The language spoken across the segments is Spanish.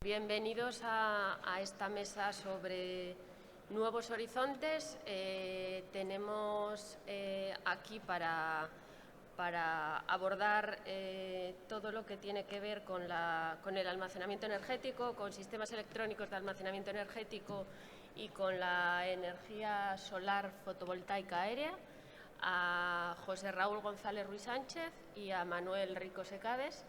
Bienvenidos a esta mesa sobre nuevos horizontes. Tenemos aquí para abordar todo lo que tiene que ver con el almacenamiento energético, con sistemas electrónicos de almacenamiento energético y con la energía solar fotovoltaica aérea, a José Raúl González Ruiz Sánchez y a Manuel Rico Secades.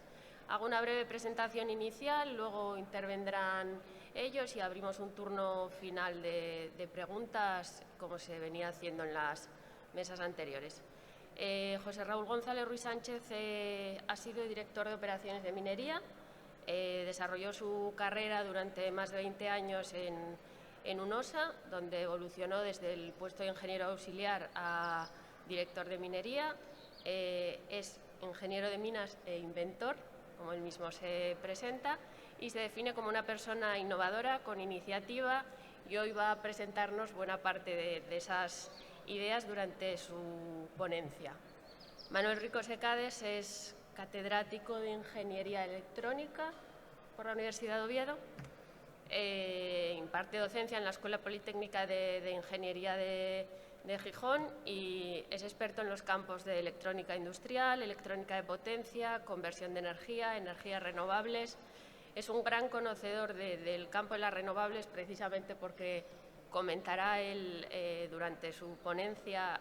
Hago una breve presentación inicial, luego intervendrán ellos y abrimos un turno final de preguntas, como se venía haciendo en las mesas anteriores. José Raúl González Ruiz Sánchez ha sido director de operaciones de minería. Desarrolló su carrera durante más de 20 años en UNOSA, donde evolucionó desde el puesto de ingeniero auxiliar a director de minería. Es ingeniero de minas e inventor, como él mismo se presenta, y se define como una persona innovadora, con iniciativa, y hoy va a presentarnos buena parte de esas ideas durante su ponencia. Manuel Rico Secades es catedrático de Ingeniería Electrónica por la Universidad de Oviedo. Imparte docencia en la Escuela Politécnica de Ingeniería de Gijón y es experto en los campos de electrónica industrial, electrónica de potencia, conversión de energía, energías renovables. Es un gran conocedor del campo de las renovables, precisamente porque comentará él durante su ponencia,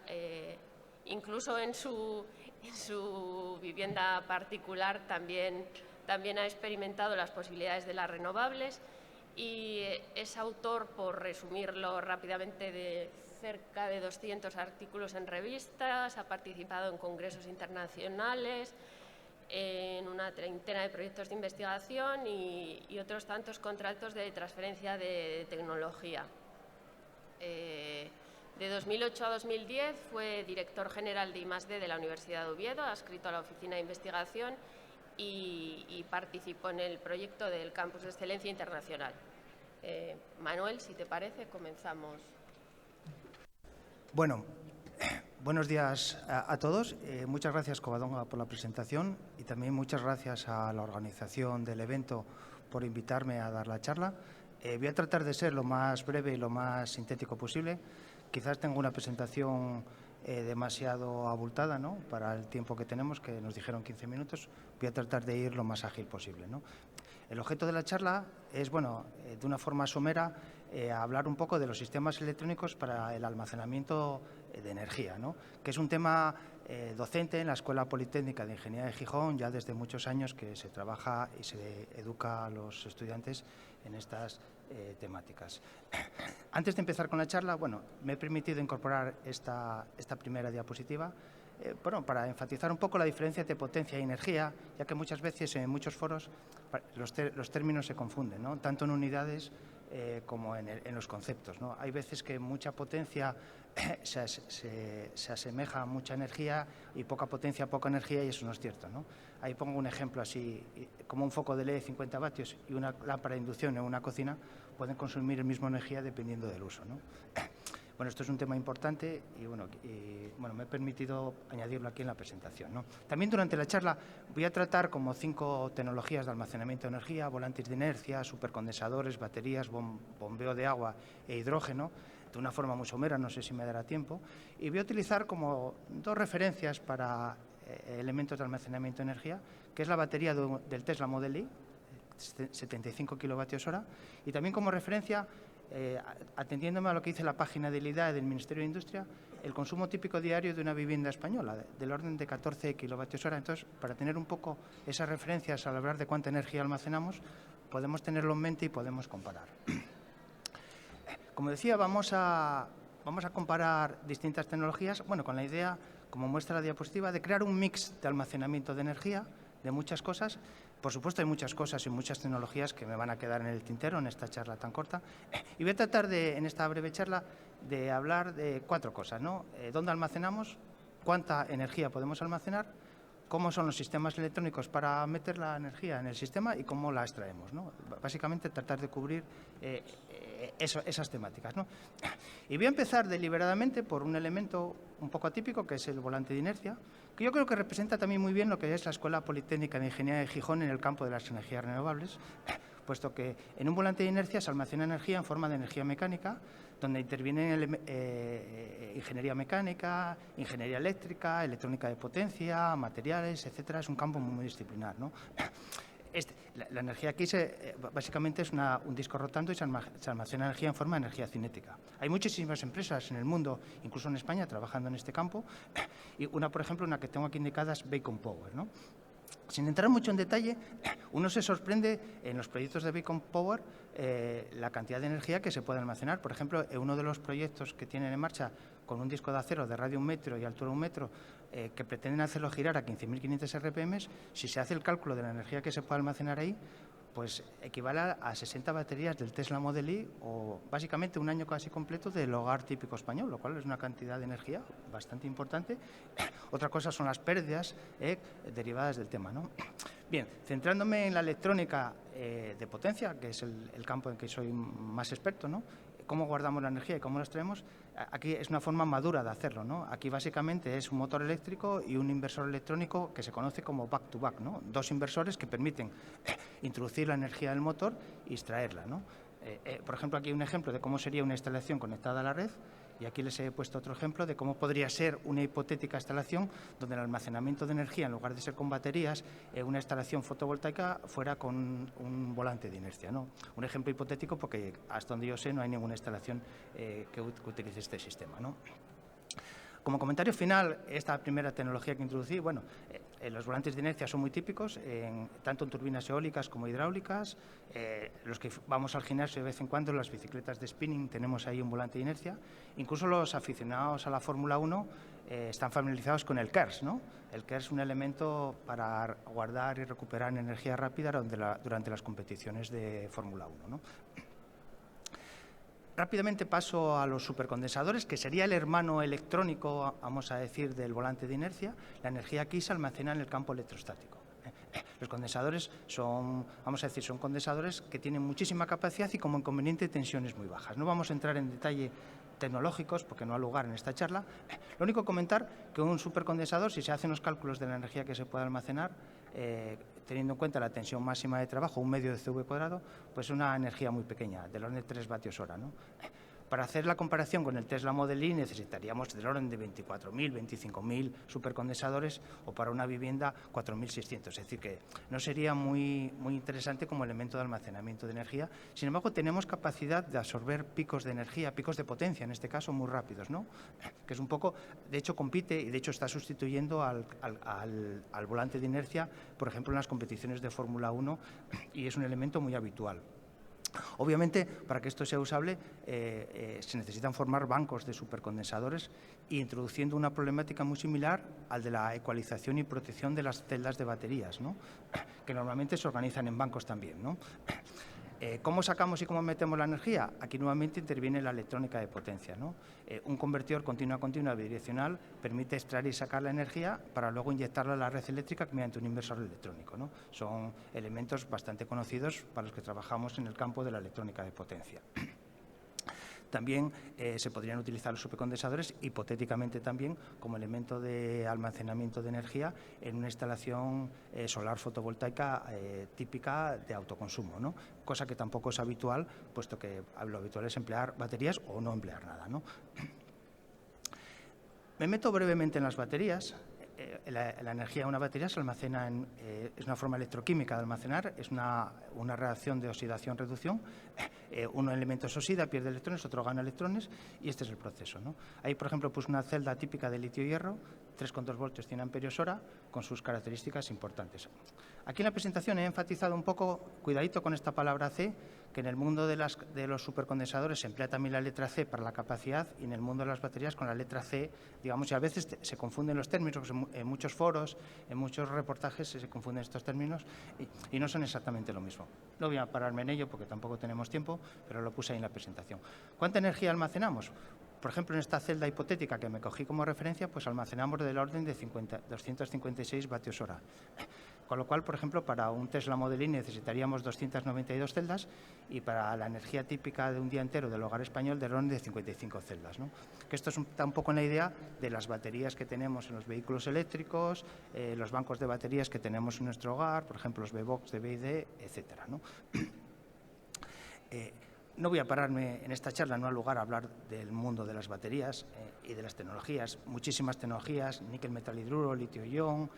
incluso en su vivienda particular también ha experimentado las posibilidades de las renovables, y es autor, por resumirlo rápidamente, de cerca de 200 artículos en revistas, ha participado en congresos internacionales, en una treintena de proyectos de investigación y otros tantos contratos de transferencia de tecnología. De 2008 a 2010 fue director general de I+D de la Universidad de Oviedo, adscrito a la Oficina de Investigación, y participó en el proyecto del Campus de Excelencia Internacional. Manuel, si te parece, comenzamos. Bueno, buenos días a todos. Muchas gracias, Covadonga, por la presentación, y también muchas gracias a la organización del evento por invitarme a dar la charla. Voy a tratar de ser lo más breve y lo más sintético posible. Quizás tengo una presentación demasiado abultada, ¿no?, para el tiempo que tenemos, que nos dijeron 15 minutos. Voy a tratar de ir lo más ágil posible, ¿no? El objeto de la charla es, de una forma somera, hablar un poco de los sistemas electrónicos para el almacenamiento de energía, ¿no?, que es un tema docente en la Escuela Politécnica de Ingeniería de Gijón. Ya desde muchos años que se trabaja y se educa a los estudiantes en estas temáticas. Antes de empezar con la charla, me he permitido incorporar esta primera diapositiva para enfatizar un poco la diferencia entre potencia y energía, ya que muchas veces en muchos foros los términos se confunden, ¿no?, tanto en unidades como en los conceptos, ¿no? Hay veces que mucha potencia se asemeja a mucha energía, y poca potencia a poca energía, y eso no es cierto, ¿no? Ahí pongo un ejemplo así, como un foco de LED de 50 vatios y una lámpara de inducción en una cocina pueden consumir el mismo energía dependiendo del uso, ¿no? Bueno, esto es un tema importante y me he permitido añadirlo aquí en la presentación, ¿no? También durante la charla voy a tratar como 5 tecnologías de almacenamiento de energía: volantes de inercia, supercondensadores, baterías, bombeo de agua e hidrógeno, de una forma muy somera, no sé si me dará tiempo. Y voy a utilizar como 2 referencias para elementos de almacenamiento de energía, que es la batería del Tesla Model Y, 75 kilovatios hora, y también como referencia, atendiéndome a lo que dice la página del IDAE del Ministerio de Industria, el consumo típico diario de una vivienda española, del orden de 14 kilovatios hora. Entonces, para tener un poco esas referencias al hablar de cuánta energía almacenamos, podemos tenerlo en mente y podemos comparar. Como decía, vamos a comparar distintas tecnologías, con la idea, como muestra la diapositiva, de crear un mix de almacenamiento de energía de muchas cosas. Por supuesto, hay muchas cosas y muchas tecnologías que me van a quedar en el tintero en esta charla tan corta. Y voy a tratar en esta breve charla de hablar de 4 cosas, ¿no? ¿Dónde almacenamos? ¿Cuánta energía podemos almacenar? ¿Cómo son los sistemas electrónicos para meter la energía en el sistema? Y cómo la extraemos, ¿no? Básicamente, tratar de cubrir esas temáticas, ¿no? Y voy a empezar deliberadamente por un elemento un poco atípico, que es el volante de inercia, que yo creo que representa también muy bien lo que es la Escuela Politécnica de Ingeniería de Gijón en el campo de las energías renovables, puesto que en un volante de inercia se almacena energía en forma de energía mecánica, donde intervienen ingeniería mecánica, ingeniería eléctrica, electrónica de potencia, materiales, etcétera. Es un campo muy disciplinar, ¿no? La energía aquí básicamente es un disco rotando y se almacena energía en forma de energía cinética. Hay muchísimas empresas en el mundo, incluso en España, trabajando en este campo. Y una, por ejemplo, una que tengo aquí indicada es Bacon Power, ¿no? Sin entrar mucho en detalle, uno se sorprende en los proyectos de Bacon Power la cantidad de energía que se puede almacenar. Por ejemplo, en uno de los proyectos que tienen en marcha con un disco de acero de radio 1 metro y altura 1 metro, que pretenden hacerlo girar a 15.500 RPM, si se hace el cálculo de la energía que se puede almacenar ahí, pues equivale a 60 baterías del Tesla Model Y o básicamente un año casi completo del hogar típico español, lo cual es una cantidad de energía bastante importante. Otra cosa son las pérdidas derivadas del tema, ¿no? Bien, centrándome en la electrónica de potencia, que es el campo en que soy más experto, ¿no? Cómo guardamos la energía y cómo la extraemos, aquí es una forma madura de hacerlo, ¿no? Aquí básicamente es un motor eléctrico y un inversor electrónico que se conoce como back-to-back, ¿no? Dos inversores que permiten introducir la energía del motor y extraerla, ¿no? Por ejemplo, aquí hay un ejemplo de cómo sería una instalación conectada a la red. Y aquí les he puesto otro ejemplo de cómo podría ser una hipotética instalación donde el almacenamiento de energía, en lugar de ser con baterías, una instalación fotovoltaica fuera con un volante de inercia, ¿no? Un ejemplo hipotético porque hasta donde yo sé no hay ninguna instalación que utilice este sistema, ¿no? Como comentario final, esta primera tecnología que introducí, bueno, los volantes de inercia son muy típicos, tanto en turbinas eólicas como hidráulicas. Los que vamos al gimnasio de vez en cuando, las bicicletas de spinning, tenemos ahí un volante de inercia. Incluso los aficionados a la Fórmula 1 están familiarizados con el KERS, ¿no? El KERS es un elemento para guardar y recuperar energía rápida durante las competiciones de Fórmula 1, ¿no? Rápidamente paso a los supercondensadores, que sería el hermano electrónico, vamos a decir, del volante de inercia. La energía aquí se almacena en el campo electrostático. Los condensadores son, vamos a decir, son condensadores que tienen muchísima capacidad y como inconveniente tensiones muy bajas. No vamos a entrar en detalle tecnológicos porque no ha lugar en esta charla. Lo único comentar que un supercondensador, si se hacen los cálculos de la energía que se puede almacenar, teniendo en cuenta la tensión máxima de trabajo, 1/2 de CV cuadrado, pues es una energía muy pequeña, del orden de 3 vatios hora, ¿no? Para hacer la comparación con el Tesla Model Y necesitaríamos del orden de 24.000, 25.000 supercondensadores o para una vivienda 4.600. Es decir, que no sería muy interesante como elemento de almacenamiento de energía. Sin embargo, tenemos capacidad de absorber picos de energía, picos de potencia, en este caso muy rápidos, ¿no? Que es un poco, de hecho compite y de hecho está sustituyendo al volante de inercia, por ejemplo, en las competiciones de Fórmula 1 y es un elemento muy habitual. Obviamente, para que esto sea usable, se necesitan formar bancos de supercondensadores introduciendo una problemática muy similar al de la ecualización y protección de las celdas de baterías, ¿no? Que normalmente se organizan en bancos también, ¿no? ¿Cómo sacamos y cómo metemos la energía? Aquí nuevamente interviene la electrónica de potencia, ¿no? Un convertidor continua bidireccional permite extraer y sacar la energía para luego inyectarla a la red eléctrica mediante un inversor electrónico, ¿no? Son elementos bastante conocidos para los que trabajamos en el campo de la electrónica de potencia. También se podrían utilizar los supercondensadores, hipotéticamente también, como elemento de almacenamiento de energía en una instalación solar fotovoltaica típica de autoconsumo, ¿no? Cosa que tampoco es habitual, puesto que lo habitual es emplear baterías o no emplear nada, ¿no? Me meto brevemente en las baterías. La energía de una batería se almacena es una forma electroquímica de almacenar, es una reacción de oxidación-reducción. Un elemento se oxida, pierde electrones, otro gana electrones y este es el proceso, ¿no? Hay, por ejemplo, pues una celda típica de litio-hierro, 3,2 voltios, 100 amperios hora, con sus características importantes. Aquí en la presentación he enfatizado un poco, cuidadito con esta palabra C, que en el mundo de los supercondensadores se emplea también la letra C para la capacidad y en el mundo de las baterías con la letra C, digamos, y a veces se confunden los términos, en muchos foros, en muchos reportajes se confunden estos términos y no son exactamente lo mismo. No voy a pararme en ello porque tampoco tenemos tiempo, pero lo puse ahí en la presentación. ¿Cuánta energía almacenamos? Por ejemplo, en esta celda hipotética que me cogí como referencia, pues almacenamos del orden de 256 vatios hora. Con lo cual, por ejemplo, para un Tesla Model Y necesitaríamos 292 celdas y para la energía típica de un día entero del hogar español del orden de 55 celdas, ¿no? Que esto está un poco en la idea de las baterías que tenemos en los vehículos eléctricos, los bancos de baterías que tenemos en nuestro hogar, por ejemplo, los VBox de BYD, etcétera, ¿no? No voy a pararme en esta charla, no ha lugar a hablar del mundo de las baterías y de las tecnologías. Muchísimas tecnologías, níquel metal hidruro, litio-ion,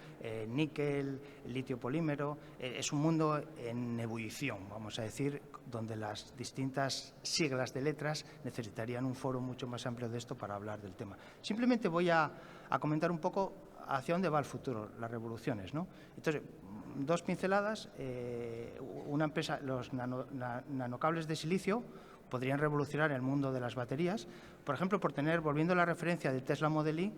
níquel, litio polímero. Es un mundo en ebullición, vamos a decir, donde las distintas siglas de letras necesitarían un foro mucho más amplio de esto para hablar del tema. Simplemente voy a comentar un poco hacia dónde va el futuro, las revoluciones, ¿no? Entonces, dos pinceladas. Una empresa, los nanocables de silicio podrían revolucionar el mundo de las baterías. Por ejemplo, volviendo a la referencia del Tesla Model Y,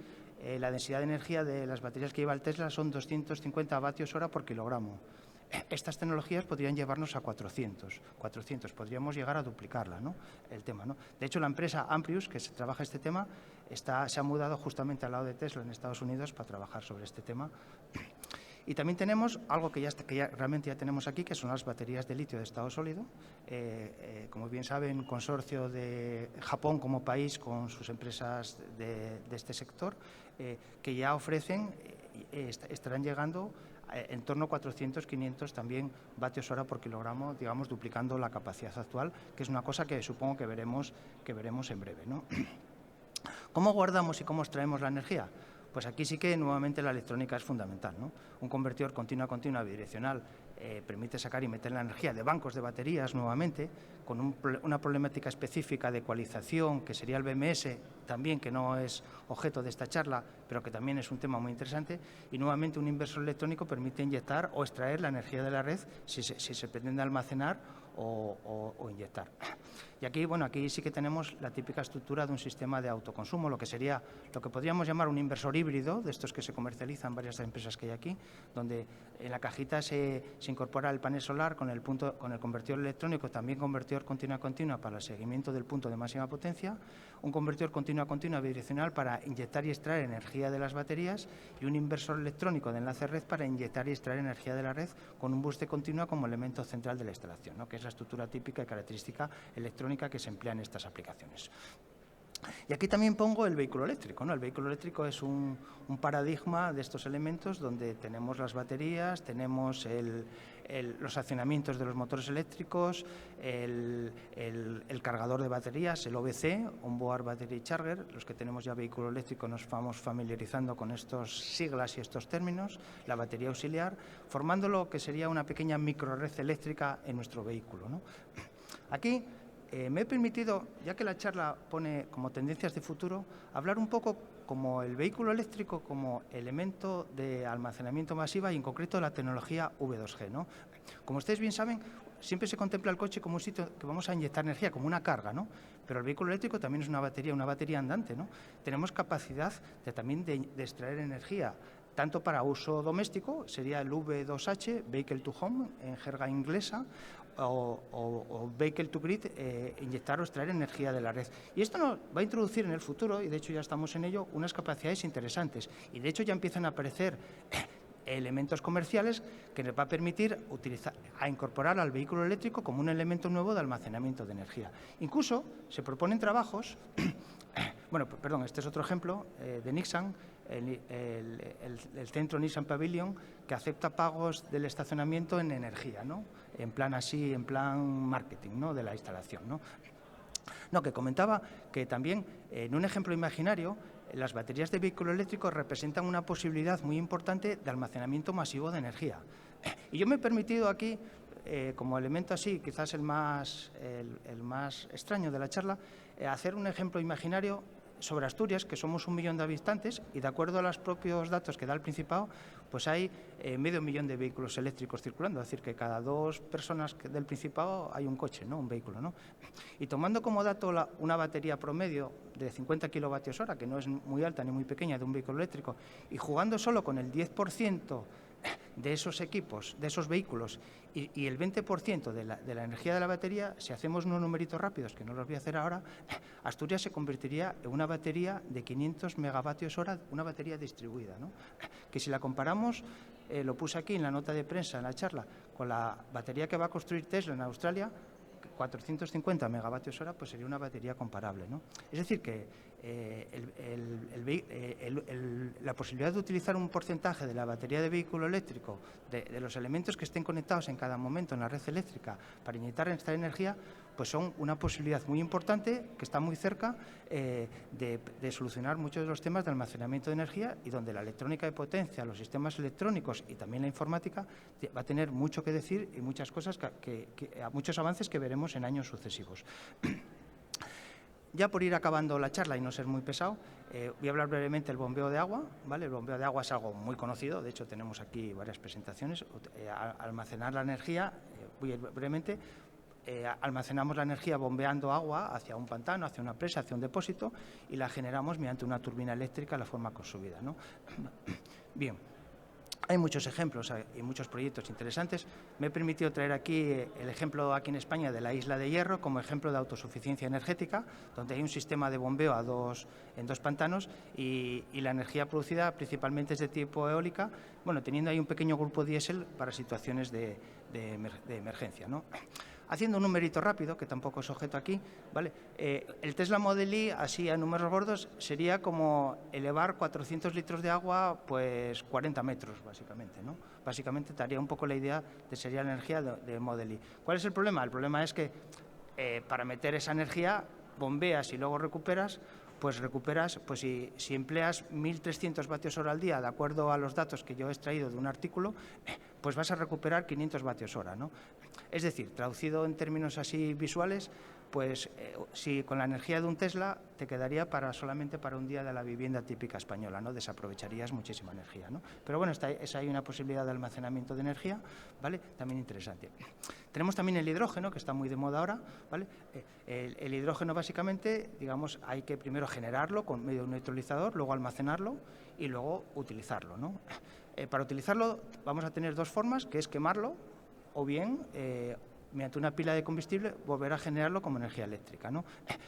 la densidad de energía de las baterías que lleva el Tesla son 250 vatios hora por kilogramo. Estas tecnologías podrían llevarnos a 400, podríamos llegar a duplicarla, ¿no? El tema, ¿no? De hecho, la empresa Amprius, que se trabaja este tema, se ha mudado justamente al lado de Tesla en Estados Unidos para trabajar sobre este tema. Y también tenemos algo que realmente ya tenemos aquí, que son las baterías de litio de estado sólido. Como bien saben, un consorcio de Japón como país con sus empresas de este sector, que ya ofrecen, estarán llegando en torno a 400, 500 también vatios hora por kilogramo, digamos, duplicando la capacidad actual, que es una cosa que supongo que veremos en breve, ¿no? ¿Cómo guardamos y cómo extraemos la energía? Pues aquí sí que nuevamente la electrónica es fundamental, ¿no? Un convertidor continua bidireccional permite sacar y meter la energía de bancos de baterías nuevamente, con una problemática específica de ecualización, que sería el BMS, también, que no es objeto de esta charla, pero que también es un tema muy interesante. Y nuevamente un inversor electrónico permite inyectar o extraer la energía de la red si se pretende almacenar o inyectar. Y aquí, bueno, aquí sí que tenemos la típica estructura de un sistema de autoconsumo, lo que podríamos llamar un inversor híbrido, de estos que se comercializan varias empresas que hay aquí, donde en la cajita se incorpora el panel solar con el convertidor electrónico, también convertidor continua para el seguimiento del punto de máxima potencia, un convertidor continua bidireccional para inyectar y extraer energía de las baterías y un inversor electrónico de enlace red para inyectar y extraer energía de la red con un buste continua como elemento central de la instalación, ¿no? Que es la estructura típica y característica electrónica que se emplea en estas aplicaciones. Y aquí también pongo el vehículo eléctrico, ¿no? El vehículo eléctrico es un paradigma de estos elementos donde tenemos las baterías, tenemos los accionamientos de los motores eléctricos, el cargador de baterías, el OBC, Onboard Battery Charger. Los que tenemos ya vehículo eléctrico nos vamos familiarizando con estas siglas y estos términos, la batería auxiliar, formando lo que sería una pequeña microred eléctrica en nuestro vehículo, ¿no? Aquí me he permitido, ya que la charla pone como tendencias de futuro, hablar un poco como el vehículo eléctrico como elemento de almacenamiento masiva y en concreto la tecnología V2G, ¿no? Como ustedes bien saben, siempre se contempla el coche como un sitio que vamos a inyectar energía, como una carga, ¿no? Pero el vehículo eléctrico también es una batería andante, ¿no? Tenemos capacidad también de extraer energía, tanto para uso doméstico, sería el V2H, Vehicle to Home, en jerga inglesa, o Vehicle to Grid, inyectar o extraer energía de la red. Y esto nos va a introducir en el futuro, y de hecho ya estamos en ello, unas capacidades interesantes. Y de hecho ya empiezan a aparecer elementos comerciales que nos va a permitir incorporar al vehículo eléctrico como un elemento nuevo de almacenamiento de energía. Incluso se proponen trabajos, bueno, perdón, este es otro ejemplo de Nissan, el centro Nissan Pavilion, que acepta pagos del estacionamiento en energía, ¿no? En plan marketing, ¿no? De la instalación, ¿no? No, que comentaba que también, en un ejemplo imaginario, las baterías de vehículo eléctrico representan una posibilidad muy importante de almacenamiento masivo de energía. Y yo me he permitido aquí, como elemento así, quizás el más extraño de la charla, hacer un ejemplo imaginario sobre Asturias, que somos 1 millón de habitantes, y de acuerdo a los propios datos que da el Principado, pues hay medio millón de vehículos eléctricos circulando, es decir, que cada 2 personas del Principado hay un coche, ¿no? Un vehículo, ¿no? Y tomando como dato una batería promedio de 50 kilovatios hora, que no es muy alta ni muy pequeña, de un vehículo eléctrico, y jugando solo con el 10% de esos equipos, de esos vehículos, y el 20% de la energía de la batería, si hacemos unos numeritos rápidos, que no los voy a hacer ahora, Asturias se convertiría en una batería de 500 megavatios hora, una batería distribuida, ¿no? Que si la comparamos, lo puse aquí en la nota de prensa, en la charla, con la batería que va a construir Tesla en Australia, 450 megavatios hora, pues sería una batería comparable, ¿no? Es decir, que la posibilidad de utilizar un porcentaje de la batería de vehículo eléctrico, de los elementos que estén conectados en cada momento en la red eléctrica para inyectar esta energía, pues son una posibilidad muy importante que está muy cerca de solucionar muchos de los temas de almacenamiento de energía y donde la electrónica de potencia, los sistemas electrónicos y también la informática va a tener mucho que decir y muchas cosas, muchos avances que veremos en años sucesivos. Ya por ir acabando la charla y no ser muy pesado, voy a hablar brevemente del bombeo de agua, ¿vale? El bombeo de agua es algo muy conocido, de hecho tenemos aquí varias presentaciones. Almacenar la energía, voy a ir brevemente, almacenamos la energía bombeando agua hacia un pantano, hacia una presa, hacia un depósito y la generamos mediante una turbina eléctrica de la forma consumida, ¿no? Bien. Hay muchos ejemplos y muchos proyectos interesantes. Me he permitido traer aquí el ejemplo aquí en España de la Isla de Hierro como ejemplo de autosuficiencia energética, donde hay un sistema de bombeo en dos pantanos y la energía producida principalmente es de tipo eólica, bueno, teniendo ahí un pequeño grupo diésel para situaciones de emergencia, ¿no? Haciendo un numerito rápido, que tampoco es objeto aquí, ¿vale? El Tesla Model Y, así a números gordos, sería como elevar 400 litros de agua, pues 40 metros, básicamente, ¿no? Básicamente te haría un poco la idea de sería la energía de Model Y. ¿Cuál es el problema? El problema es que para meter esa energía, bombeas y luego recuperas, pues si empleas 1.300 vatios hora al día, de acuerdo a los datos que yo he extraído de un artículo, pues vas a recuperar 500 vatios hora, ¿no? Es decir, traducido en términos así visuales, pues si con la energía de un Tesla te quedaría solamente para un día de la vivienda típica española, ¿no? Desaprovecharías muchísima energía, ¿no? Pero bueno, es ahí una posibilidad de almacenamiento de energía, ¿vale? También interesante. Tenemos también el hidrógeno, que está muy de moda ahora, ¿vale? El hidrógeno básicamente, digamos, hay que primero generarlo con medio de un neutralizador, luego almacenarlo y luego utilizarlo, ¿no? Para utilizarlo vamos a tener dos formas, que es quemarlo o bien mediante una pila de combustible volver a generarlo como energía eléctrica, ¿no?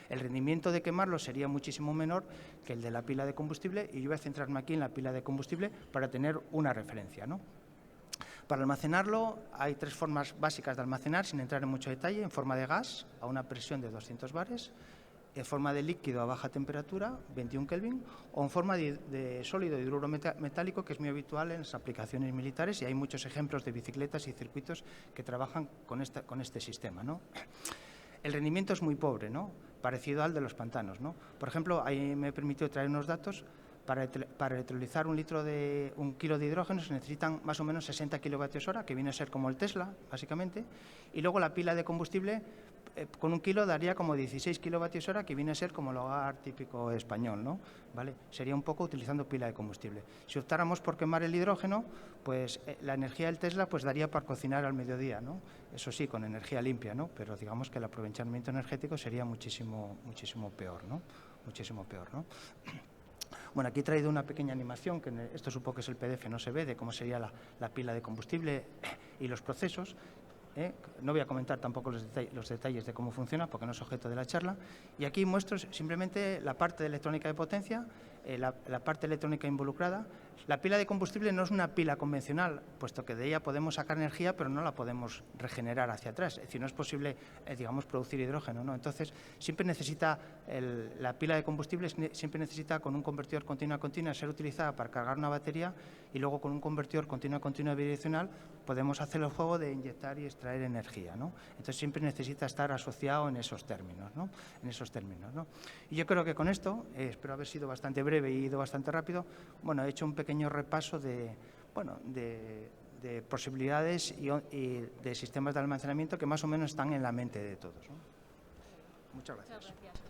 El rendimiento de quemarlo sería muchísimo menor que el de la pila de combustible y yo voy a centrarme aquí en la pila de combustible para tener una referencia, ¿no? Para almacenarlo hay tres formas básicas de almacenar, sin entrar en mucho detalle: en forma de gas a una presión de 200 bares, en forma de líquido a baja temperatura, 21 Kelvin, o en forma de sólido hidruro metálico, que es muy habitual en las aplicaciones militares, y hay muchos ejemplos de bicicletas y circuitos que trabajan con este sistema, ¿no? El rendimiento es muy pobre, ¿no? Parecido al de los pantanos, ¿no? Por ejemplo, ahí me he permitido traer unos datos. Para electrolizar un kilo de hidrógeno se necesitan más o menos 60 kilovatios hora, que viene a ser como el Tesla, básicamente, y luego la pila de combustible con un kilo daría como 16 kilovatios hora, que viene a ser como el hogar típico español, ¿no? ¿Vale? Sería un poco utilizando pila de combustible. Si optáramos por quemar el hidrógeno, pues la energía del Tesla pues daría para cocinar al mediodía, ¿no? Eso sí, con energía limpia, ¿no? Pero digamos que el aprovechamiento energético sería muchísimo peor, ¿no? Muchísimo peor, ¿no? Bueno, aquí he traído una pequeña animación, que esto supongo que es el PDF, no se ve, de cómo sería la pila de combustible y los procesos. No voy a comentar tampoco los detalles de cómo funciona, porque no es objeto de la charla. Y aquí muestro simplemente la parte de electrónica de potencia, la parte electrónica involucrada. La pila de combustible no es una pila convencional, puesto que de ella podemos sacar energía, pero no la podemos regenerar hacia atrás. Es decir, no es posible, digamos, producir hidrógeno, ¿no? Entonces, siempre necesita, la pila de combustible siempre necesita, con un convertidor continua, ser utilizada para cargar una batería, y luego con un convertidor continua bidireccional podemos hacer el juego de inyectar y extraer energía, ¿no? Entonces, siempre necesita estar asociado en esos términos, ¿no? Y yo creo que con esto, espero haber sido bastante breve y ido bastante rápido, bueno, he hecho un pequeño repaso de posibilidades y de sistemas de almacenamiento que más o menos están en la mente de todos, ¿no? Muchas gracias. Muchas gracias.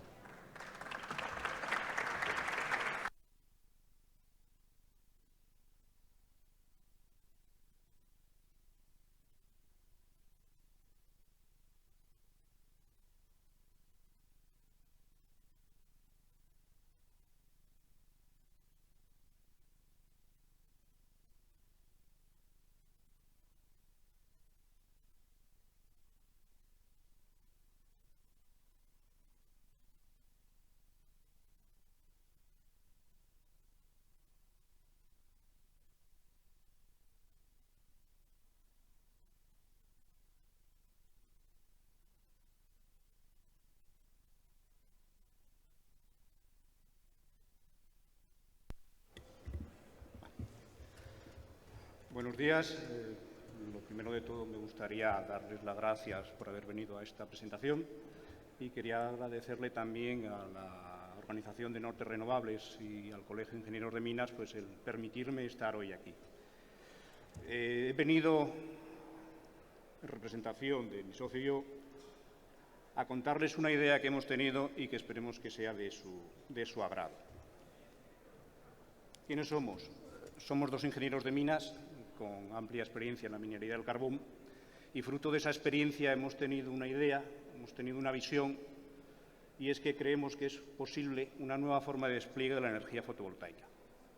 Buenos días. Lo primero de todo, me gustaría darles las gracias por haber venido a esta presentación. y quería agradecerle también a la Organización de Norte Renovables y al Colegio de Ingenieros de Minas pues, el permitirme estar hoy aquí. He venido en representación de mi socio y yo a contarles una idea que hemos tenido y que esperemos que sea de su agrado. ¿Quiénes somos? Somos dos ingenieros de minas con amplia experiencia en la minería del carbón y fruto de esa experiencia hemos tenido una idea, hemos tenido una visión y es que creemos que es posible una nueva forma de despliegue de la energía fotovoltaica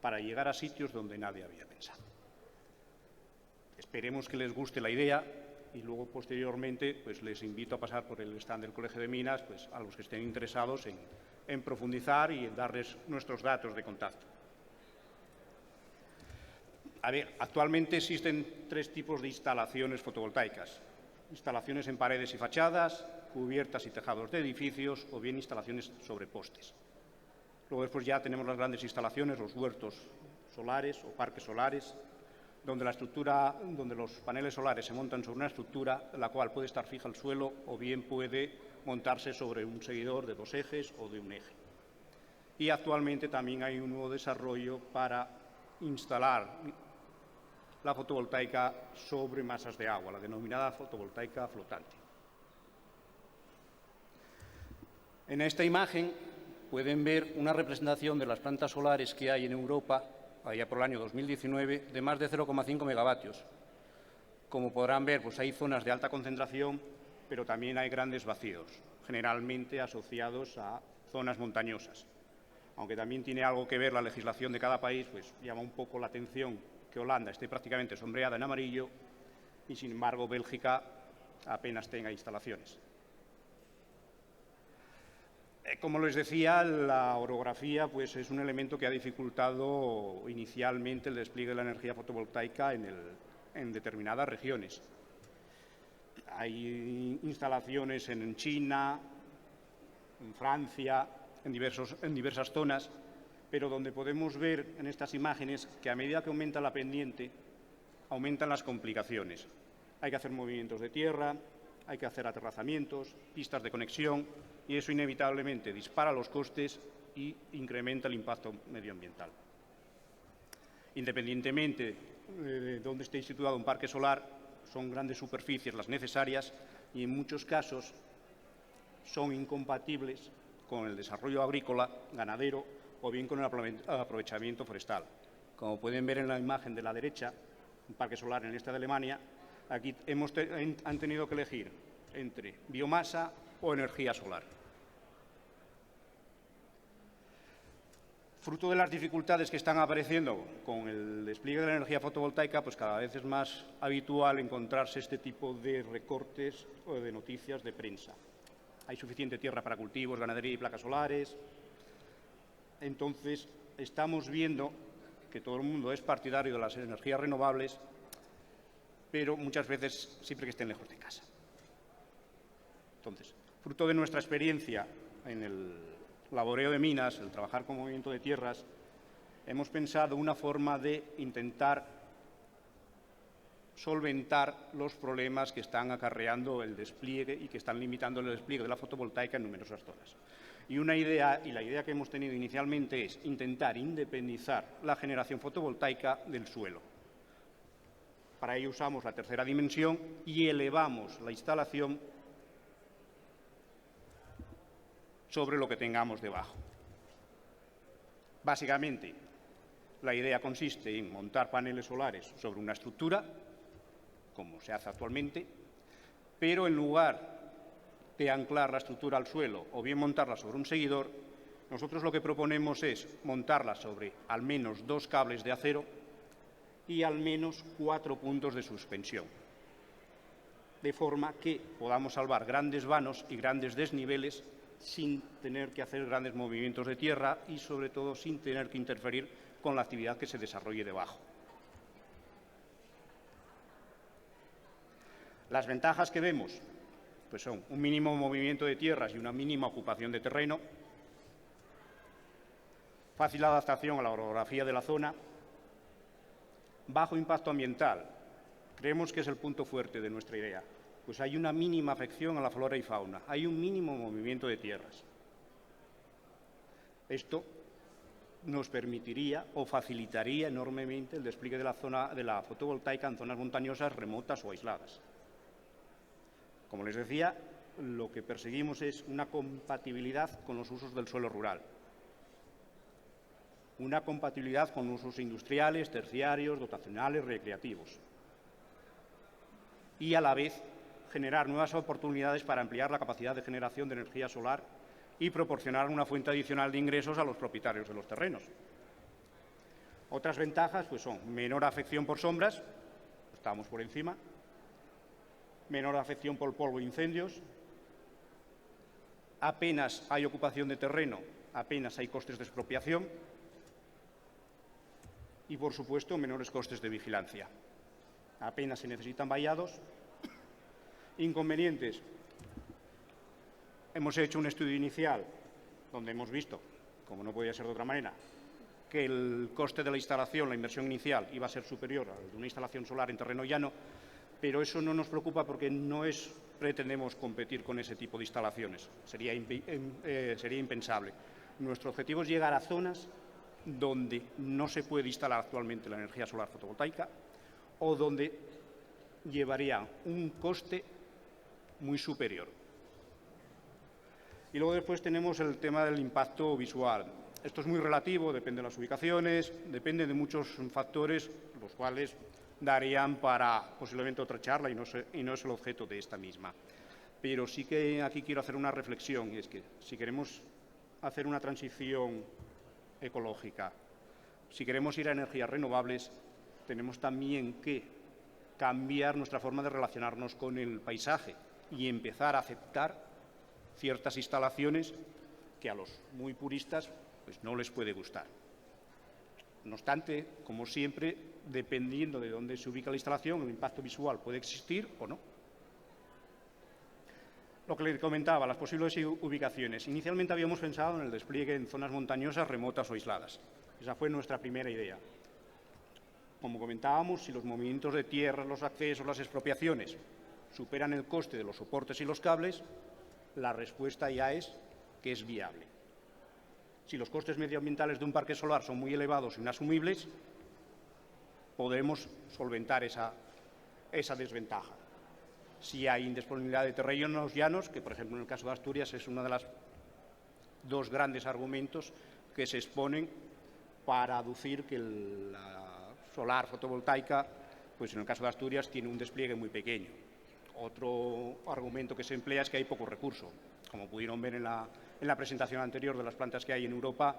para llegar a sitios donde nadie había pensado. Esperemos que les guste la idea y luego, posteriormente, pues les invito a pasar por el stand del Colegio de Minas pues, a los que estén interesados en profundizar y en darles nuestros datos de contacto. A ver, actualmente existen tres tipos de instalaciones fotovoltaicas. Instalaciones en paredes y fachadas, cubiertas y tejados de edificios o bien instalaciones sobre postes. Luego después ya tenemos las grandes instalaciones, los huertos solares o parques solares, donde los paneles solares se montan sobre una estructura, la cual puede estar fija al suelo o bien puede montarse sobre un seguidor de 2 ejes o de un eje. Y actualmente también hay un nuevo desarrollo para instalar la fotovoltaica sobre masas de agua, la denominada fotovoltaica flotante. En esta imagen pueden ver una representación de las plantas solares que hay en Europa allá por el año 2019, de más de 0,5 megavatios. Como podrán ver, pues hay zonas de alta concentración, pero también hay grandes vacíos, generalmente asociados a zonas montañosas. Aunque también tiene algo que ver la legislación de cada país, pues llama un poco la atención que Holanda esté prácticamente sombreada en amarillo y, sin embargo, Bélgica apenas tenga instalaciones. Como les decía, la orografía pues, es un elemento que ha dificultado inicialmente el despliegue de la energía fotovoltaica en determinadas regiones. Hay instalaciones en China, en Francia, en diversas zonas, pero donde podemos ver en estas imágenes que a medida que aumenta la pendiente, aumentan las complicaciones. Hay que hacer movimientos de tierra, hay que hacer aterrazamientos, pistas de conexión, y eso inevitablemente dispara los costes y incrementa el impacto medioambiental. Independientemente de dónde esté situado un parque solar, son grandes superficies las necesarias y en muchos casos son incompatibles con el desarrollo agrícola, ganadero o bien con el aprovechamiento forestal. Como pueden ver en la imagen de la derecha, un parque solar en este de Alemania, aquí han tenido que elegir entre biomasa o energía solar. Fruto de las dificultades que están apareciendo con el despliegue de la energía fotovoltaica, pues cada vez es más habitual encontrarse este tipo de recortes o de noticias de prensa. Hay suficiente tierra para cultivos, ganadería y placas solares. Entonces, estamos viendo que todo el mundo es partidario de las energías renovables, pero muchas veces siempre que estén lejos de casa. Entonces, fruto de nuestra experiencia en el laboreo de minas, el trabajar con movimiento de tierras, hemos pensado una forma de intentar solventar los problemas que están acarreando el despliegue y que están limitando el despliegue de la fotovoltaica en numerosas zonas. Y la idea que hemos tenido inicialmente es intentar independizar la generación fotovoltaica del suelo. Para ello usamos la tercera dimensión y elevamos la instalación sobre lo que tengamos debajo. Básicamente, la idea consiste en montar paneles solares sobre una estructura, como se hace actualmente, pero en lugar de anclar la estructura al suelo o bien montarla sobre un seguidor, nosotros lo que proponemos es montarla sobre al menos 2 cables de acero y al menos 4 puntos de suspensión, de forma que podamos salvar grandes vanos y grandes desniveles sin tener que hacer grandes movimientos de tierra y, sobre todo, sin tener que interferir con la actividad que se desarrolle debajo. Las ventajas que vemos pues son un mínimo movimiento de tierras y una mínima ocupación de terreno, fácil adaptación a la orografía de la zona, bajo impacto ambiental. Creemos que es el punto fuerte de nuestra idea. pues hay una mínima afección a la flora y fauna, hay un mínimo movimiento de tierras. Esto nos permitiría o facilitaría enormemente el despliegue de la fotovoltaica en zonas montañosas, remotas o aisladas. Como les decía, lo que perseguimos es una compatibilidad con los usos del suelo rural, una compatibilidad con usos industriales, terciarios, dotacionales, recreativos, y a la vez generar nuevas oportunidades para ampliar la capacidad de generación de energía solar y proporcionar una fuente adicional de ingresos a los propietarios de los terrenos. Otras ventajas pues, son menor afección por sombras, estamos por encima, menor afección por polvo e incendios, apenas hay ocupación de terreno, apenas hay costes de expropiación y, por supuesto, menores costes de vigilancia. Apenas se necesitan vallados. Inconvenientes. Hemos hecho un estudio inicial donde hemos visto, como no podía ser de otra manera, que el coste de la instalación, la inversión inicial, iba a ser superior al de una instalación solar en terreno llano, pero eso no nos preocupa porque no pretendemos competir con ese tipo de instalaciones. Sería impensable. Nuestro objetivo es llegar a zonas donde no se puede instalar actualmente la energía solar fotovoltaica o donde llevaría un coste muy superior. Y luego después tenemos el tema del impacto visual. Esto es muy relativo, depende de las ubicaciones, depende de muchos factores, los cuales darían para posiblemente otra charla y no es el objeto de esta misma. Pero sí que aquí quiero hacer una reflexión, y es que si queremos hacer una transición ecológica, si queremos ir a energías renovables, tenemos también que cambiar nuestra forma de relacionarnos con el paisaje y empezar a aceptar ciertas instalaciones que a los muy puristas pues, no les puede gustar. No obstante, como siempre, dependiendo de dónde se ubica la instalación, el impacto visual puede existir o no. Lo que le comentaba, las posibles ubicaciones. Inicialmente habíamos pensado en el despliegue en zonas montañosas, remotas o aisladas. Esa fue nuestra primera idea. Como comentábamos, si los movimientos de tierra, los accesos, las expropiaciones superan el coste de los soportes y los cables, la respuesta ya es que es viable. Si los costes medioambientales de un parque solar son muy elevados e inasumibles, podremos solventar esa desventaja. Si hay indisponibilidad de terrenos llanos, que por ejemplo en el caso de Asturias es uno de los dos grandes argumentos que se exponen para aducir que la solar fotovoltaica, pues en el caso de Asturias, tiene un despliegue muy pequeño. Otro argumento que se emplea es que hay poco recurso. Como pudieron ver en la presentación anterior de las plantas que hay en Europa,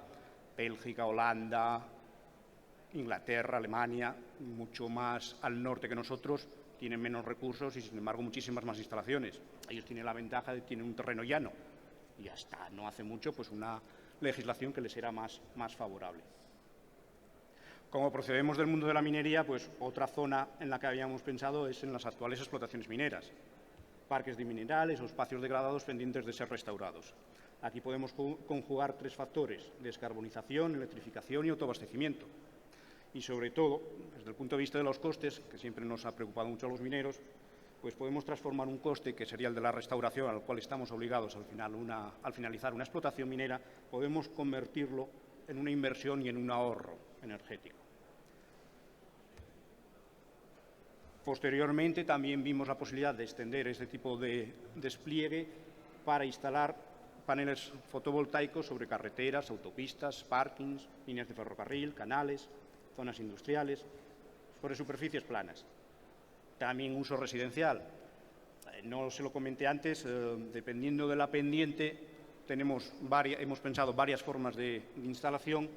Bélgica, Holanda, Inglaterra, Alemania, mucho más al norte que nosotros, tienen menos recursos y, sin embargo, muchísimas más instalaciones. Ellos tienen la ventaja de que tienen un terreno llano y hasta no hace mucho pues una legislación que les era más favorable. Como procedemos del mundo de la minería, pues otra zona en la que habíamos pensado es en las actuales explotaciones mineras, parques de minerales o espacios degradados pendientes de ser restaurados. Aquí podemos conjugar tres factores: descarbonización, electrificación y autoabastecimiento. Y sobre todo, desde el punto de vista de los costes, que siempre nos ha preocupado mucho a los mineros, pues podemos transformar un coste, que sería el de la restauración, al cual estamos obligados al finalizar una explotación minera, podemos convertirlo en una inversión y en un ahorro energético. Posteriormente, también vimos la posibilidad de extender este tipo de despliegue para instalar paneles fotovoltaicos sobre carreteras, autopistas, parkings, líneas de ferrocarril, canales, zonas industriales, sobre superficies planas. También uso residencial. No se lo comenté antes, dependiendo de la pendiente, hemos pensado varias formas de instalación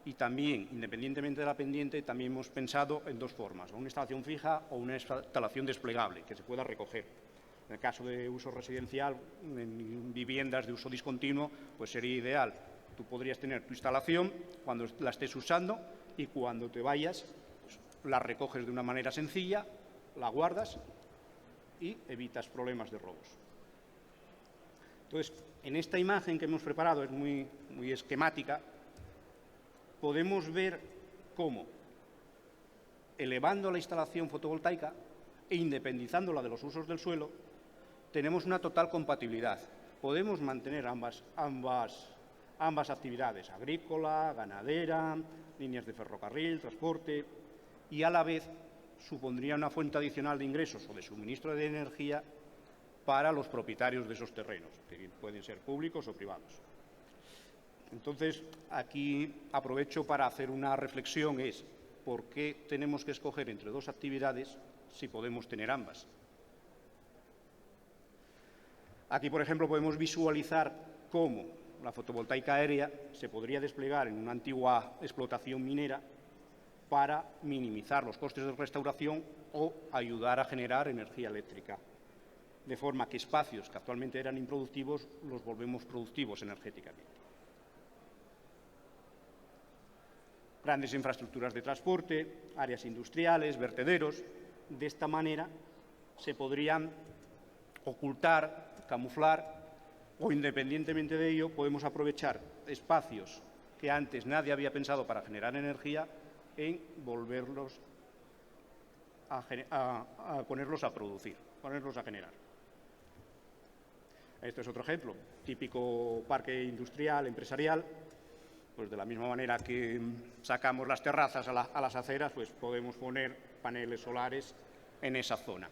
y también, independientemente de la pendiente, también hemos pensado en dos formas: una instalación fija o una instalación desplegable, que se pueda recoger. En el caso de uso residencial, en viviendas de uso discontinuo, pues sería ideal. Tú podrías tener tu instalación cuando la estés usando y cuando te vayas, pues, la recoges de una manera sencilla, la guardas y evitas problemas de robos. Entonces, en esta imagen que hemos preparado, es muy esquemática, podemos ver cómo, elevando la instalación fotovoltaica e independizándola de los usos del suelo, tenemos una total compatibilidad. Podemos mantener ambas actividades, agrícola, ganadera, líneas de ferrocarril, transporte, y a la vez supondría una fuente adicional de ingresos o de suministro de energía para los propietarios de esos terrenos, que pueden ser públicos o privados. Entonces, aquí aprovecho para hacer una reflexión, es ¿por qué tenemos que escoger entre dos actividades si podemos tener ambas? Aquí, por ejemplo, podemos visualizar cómo la fotovoltaica aérea se podría desplegar en una antigua explotación minera para minimizar los costes de restauración o ayudar a generar energía eléctrica, de forma que espacios que actualmente eran improductivos los volvemos productivos energéticamente. Grandes infraestructuras de transporte, áreas industriales, vertederos. De esta manera se podrían ocultar, camuflar o, independientemente de ello, podemos aprovechar espacios que antes nadie había pensado para generar energía en volverlos a ponerlos a producir, ponerlos a generar. Este es otro ejemplo, típico parque industrial, empresarial. Pues de la misma manera que sacamos las terrazas a las aceras, pues podemos poner paneles solares en esa zona.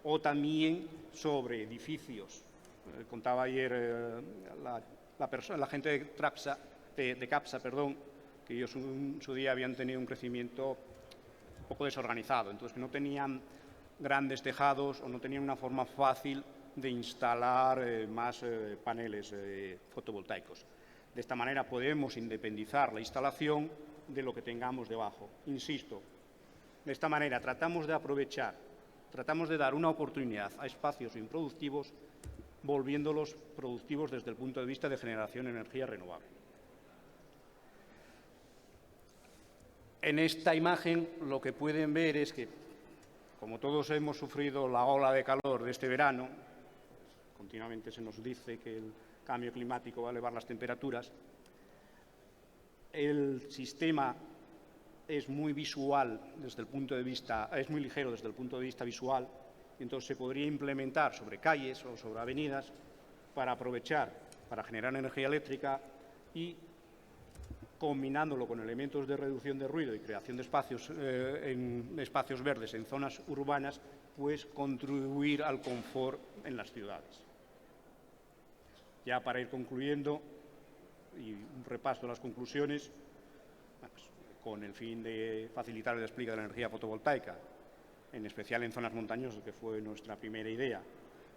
O también sobre edificios. Contaba ayer la gente de CAPSA, que ellos en su día habían tenido un crecimiento un poco desorganizado, entonces que no tenían grandes tejados o no tenían una forma fácil de instalar más paneles fotovoltaicos. De esta manera podemos independizar la instalación de lo que tengamos debajo. Insisto, de esta manera tratamos de aprovechar, tratamos de dar una oportunidad a espacios improductivos, volviéndolos productivos desde el punto de vista de generación de energía renovable. En esta imagen lo que pueden ver es que, como todos hemos sufrido la ola de calor de este verano, continuamente se nos dice que el cambio climático va a elevar las temperaturas. El sistema es muy visual desde el punto de vista, es muy ligero desde el punto de vista visual, entonces se podría implementar sobre calles o sobre avenidas para aprovechar, para generar energía eléctrica y, combinándolo con elementos de reducción de ruido y creación de espacios verdes en zonas urbanas, pues contribuir al confort en las ciudades. Ya para ir concluyendo, y un repaso de las conclusiones, pues, con el fin de facilitar el despliegue de la energía fotovoltaica, en especial en zonas montañosas, que fue nuestra primera idea,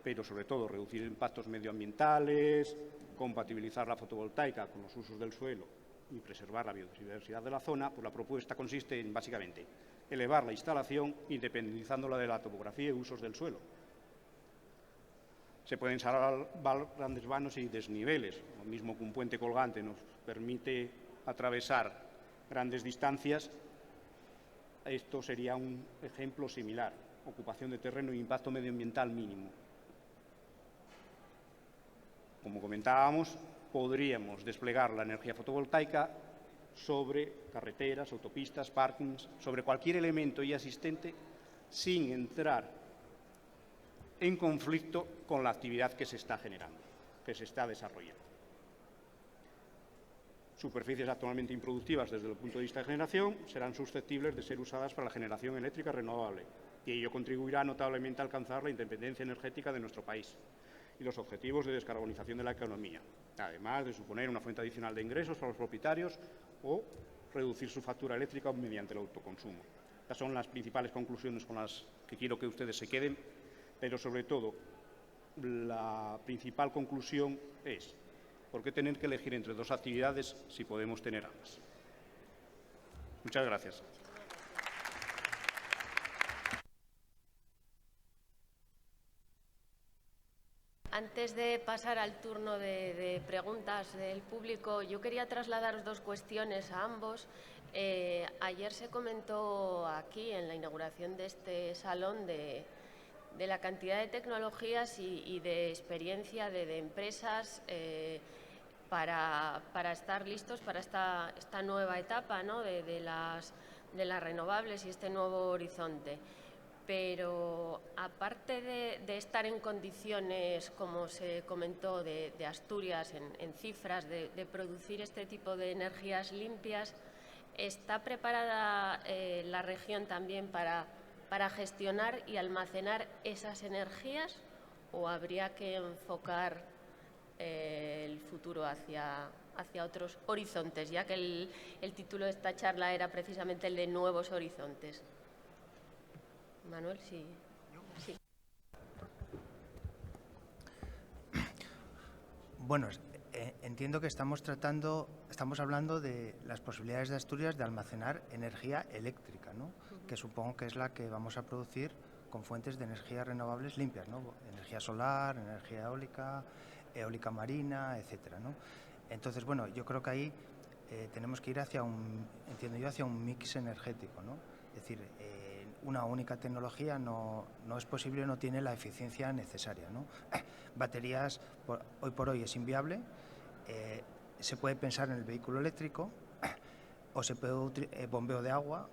pero sobre todo reducir impactos medioambientales, compatibilizar la fotovoltaica con los usos del suelo y preservar la biodiversidad de la zona, pues la propuesta consiste en, básicamente, elevar la instalación independizándola de la topografía y usos del suelo. Se pueden salvar grandes vanos y desniveles, lo mismo que un puente colgante nos permite atravesar grandes distancias. Esto sería un ejemplo similar, ocupación de terreno y impacto medioambiental mínimo. Como comentábamos, podríamos desplegar la energía fotovoltaica sobre carreteras, autopistas, parkings, sobre cualquier elemento ya existente, sin entrar en conflicto con la actividad que se está generando, que se está desarrollando. Superficies actualmente improductivas desde el punto de vista de generación serán susceptibles de ser usadas para la generación eléctrica renovable y ello contribuirá notablemente a alcanzar la independencia energética de nuestro país y los objetivos de descarbonización de la economía, además de suponer una fuente adicional de ingresos para los propietarios o reducir su factura eléctrica mediante el autoconsumo. Estas son las principales conclusiones con las que quiero que ustedes se queden, pero sobre todo la principal conclusión es ¿por qué tener que elegir entre dos actividades si podemos tener ambas? Muchas gracias. Antes de pasar al turno de preguntas del público, yo quería trasladaros dos cuestiones a ambos. Ayer se comentó aquí, en la inauguración de este salón, de la cantidad de tecnologías y de experiencia de empresas para estar listos para esta nueva etapa, ¿no?, de las renovables y este nuevo horizonte. pero aparte de estar en condiciones, como se comentó, de Asturias, en cifras, de producir este tipo de energías limpias, ¿está preparada la región también para gestionar y almacenar esas energías, o habría que enfocar el futuro hacia otros horizontes, ya que el título de esta charla era precisamente el de nuevos horizontes? Manuel, sí. Bueno, entiendo que estamos hablando de las posibilidades de Asturias de almacenar energía eléctrica, ¿no? Que supongo que es la que vamos a producir con fuentes de energías renovables limpias, ¿no? Energía solar, energía eólica, eólica marina, etcétera, ¿no? Entonces, bueno, yo creo que ahí tenemos que ir hacia un mix energético, ¿no? Es decir, una única tecnología no es posible, no tiene la eficiencia necesaria, ¿no? Baterías, hoy por hoy es inviable. Se puede pensar en el vehículo eléctrico, o se puede bombeo de agua,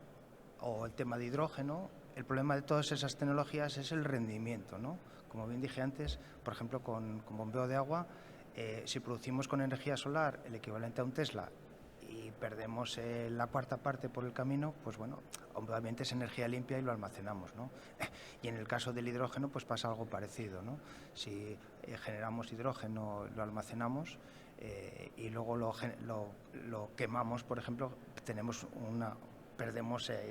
o el tema de hidrógeno. El problema de todas esas tecnologías es el rendimiento, ¿no? Como bien dije antes, por ejemplo, con bombeo de agua, si producimos con energía solar el equivalente a un Tesla y perdemos la cuarta parte por el camino, pues bueno, obviamente es energía limpia y lo almacenamos, ¿no? Y en el caso del hidrógeno, pues pasa algo parecido, ¿no? Si generamos hidrógeno, lo almacenamos y luego lo quemamos, por ejemplo,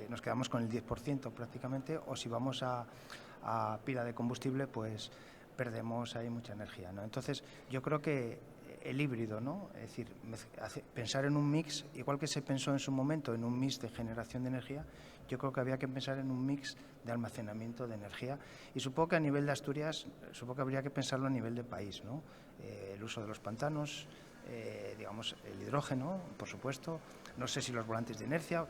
nos quedamos con el 10% prácticamente, o si vamos a pila de combustible, pues perdemos ahí mucha energía, ¿no? Entonces, yo creo que el híbrido, ¿no? Es decir, pensar en un mix, igual que se pensó en su momento en un mix de generación de energía, yo creo que había que pensar en un mix de almacenamiento de energía. Y supongo que a nivel de Asturias, supongo que habría que pensarlo a nivel de país, ¿no? El uso de los pantanos, digamos, el hidrógeno, por supuesto, no sé si los volantes de inercia,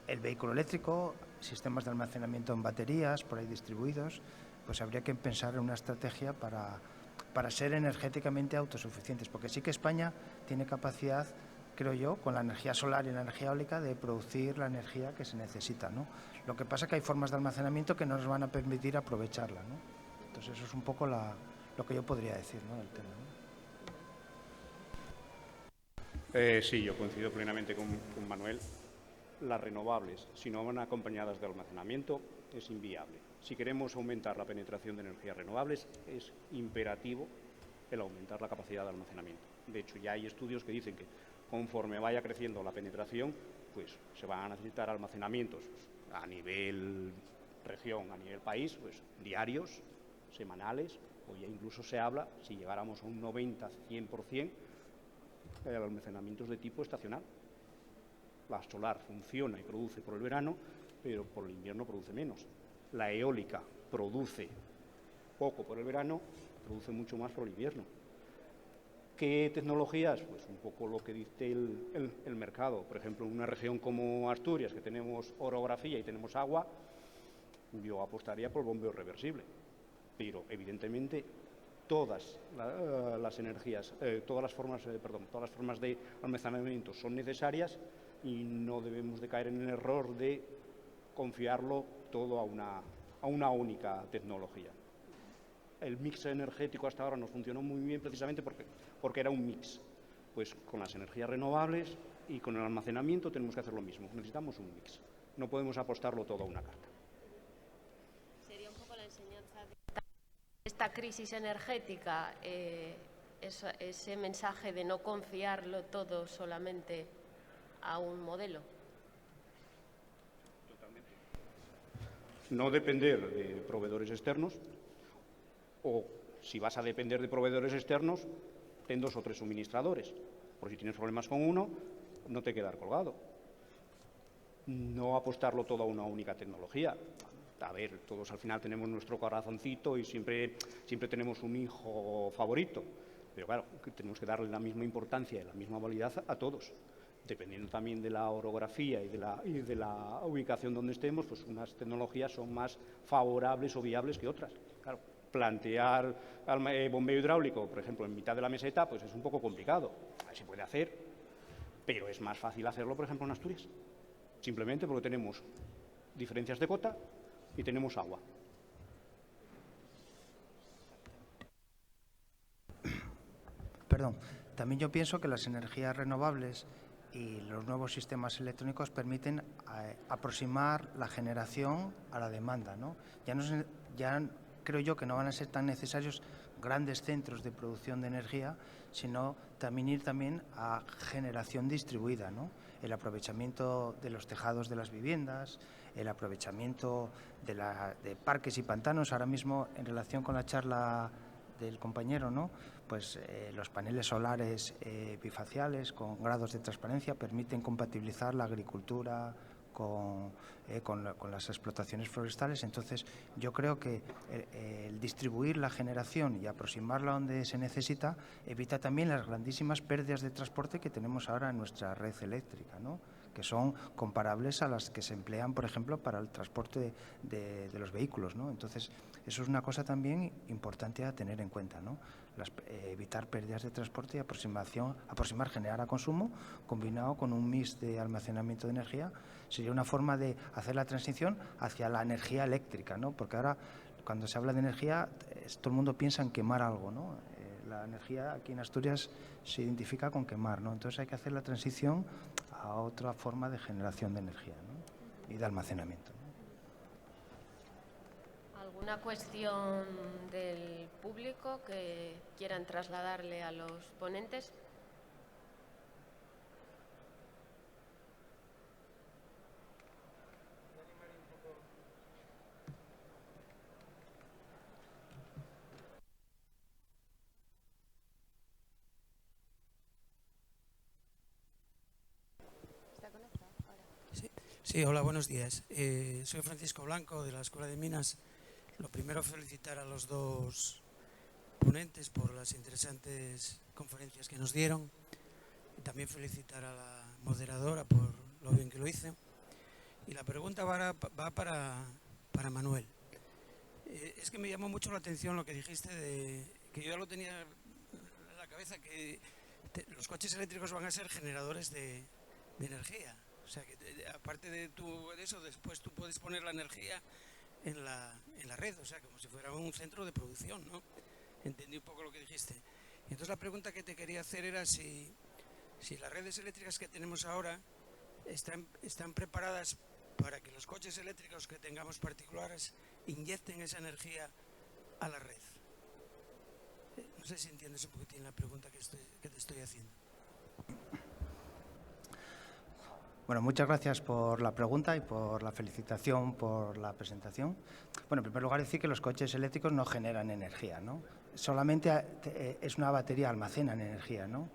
el vehículo eléctrico, sistemas de almacenamiento en baterías por ahí distribuidos. Pues habría que pensar en una estrategia para ser energéticamente autosuficientes, porque sí que España tiene capacidad, creo yo, con la energía solar y la energía eólica, de producir la energía que se necesita, ¿no? Lo que pasa es que hay formas de almacenamiento que no nos van a permitir aprovecharla, ¿no? Entonces eso es un poco lo que yo podría decir, ¿no?, del tema, ¿no? Sí, yo coincido plenamente con Manuel. Las renovables, si no van acompañadas de almacenamiento, es inviable. Si queremos aumentar la penetración de energías renovables, es imperativo el aumentar la capacidad de almacenamiento. De hecho, ya hay estudios que dicen que conforme vaya creciendo la penetración, pues se van a necesitar almacenamientos a nivel región, a nivel país, pues diarios, semanales, o ya incluso se habla, si llegáramos a un 90-100%, de almacenamientos de tipo estacional. La solar funciona y produce por el verano, pero por el invierno produce menos. La eólica produce poco por el verano, produce mucho más por el invierno. ¿Qué tecnologías? Pues un poco lo que dice el mercado. Por ejemplo, en una región como Asturias, que tenemos orografía y tenemos agua, yo apostaría por el bombeo reversible. Pero, evidentemente, todas las energías, todas las formas de almacenamiento son necesarias, y no debemos de caer en el error de confiarlo todo a una única tecnología. El mix energético hasta ahora nos funcionó muy bien precisamente porque era un mix. Pues con las energías renovables y con el almacenamiento tenemos que hacer lo mismo. Necesitamos un mix. No podemos apostarlo todo a una carta. Sería un poco la enseñanza de esta crisis energética, ese mensaje de no confiarlo todo solamente a un modelo. Totalmente. No depender de proveedores externos, o si vas a depender de proveedores externos, ten 2 o 3 suministradores, por si tienes problemas con uno, no te quedar colgado. No apostarlo todo a una única tecnología. A ver, todos al final tenemos nuestro corazoncito y siempre tenemos un hijo favorito, pero claro, tenemos que darle la misma importancia y la misma validad a todos. Dependiendo también de la orografía y de la ubicación donde estemos, pues unas tecnologías son más favorables o viables que otras. Claro, plantear bombeo hidráulico, por ejemplo, en mitad de la meseta, pues es un poco complicado. Se puede hacer, pero es más fácil hacerlo, por ejemplo, en Asturias. Simplemente porque tenemos diferencias de cota, y tenemos agua. Perdón, también yo pienso que las energías renovables y los nuevos sistemas electrónicos permiten aproximar la generación a la demanda, ¿no? Ya creo yo que no van a ser tan necesarios grandes centros de producción de energía, sino también ir a generación distribuida, ¿no? El aprovechamiento de los tejados de las viviendas, el aprovechamiento de parques y pantanos. Ahora mismo, en relación con la charla del compañero, ¿no? Pues los paneles solares bifaciales con grados de transparencia permiten compatibilizar la agricultura con las explotaciones forestales. Entonces, yo creo que el distribuir la generación y aproximarla donde se necesita evita también las grandísimas pérdidas de transporte que tenemos ahora en nuestra red eléctrica, ¿no? Que son comparables a las que se emplean, por ejemplo, para el transporte de los vehículos, ¿no? Entonces, eso es una cosa también importante a tener en cuenta, ¿no? Evitar pérdidas de transporte y aproximar generar a consumo, combinado con un mix de almacenamiento de energía, sería una forma de hacer la transición hacia la energía eléctrica, ¿no? Porque ahora, cuando se habla de energía, todo el mundo piensa en quemar algo, ¿no? La energía aquí en Asturias se identifica con quemar, ¿no? Entonces hay que hacer la transición a otra forma de generación de energía, ¿no? Y de almacenamiento, ¿no? ¿Alguna cuestión del público que quieran trasladarle a los ponentes? Sí, hola, buenos días. Soy Francisco Blanco, de la Escuela de Minas. Lo primero, felicitar a los dos ponentes por las interesantes conferencias que nos dieron. Y también felicitar a la moderadora por lo bien que lo hizo. Y la pregunta va para Manuel. Es que me llamó mucho la atención lo que dijiste, que yo ya lo tenía en la cabeza, que los coches eléctricos van a ser generadores de energía. O sea, que aparte de eso, después tú puedes poner la energía en la red, o sea, como si fuera un centro de producción, ¿no? Entendí un poco lo que dijiste. Y entonces la pregunta que te quería hacer era si las redes eléctricas que tenemos ahora están preparadas para que los coches eléctricos que tengamos particulares inyecten esa energía a la red. No sé si entiendes un poquitín la pregunta que te estoy haciendo. Bueno, muchas gracias por la pregunta y por la felicitación por la presentación. Bueno, en primer lugar, decir que los coches eléctricos no generan energía, ¿no? Solamente es una batería, almacenan energía, ¿no?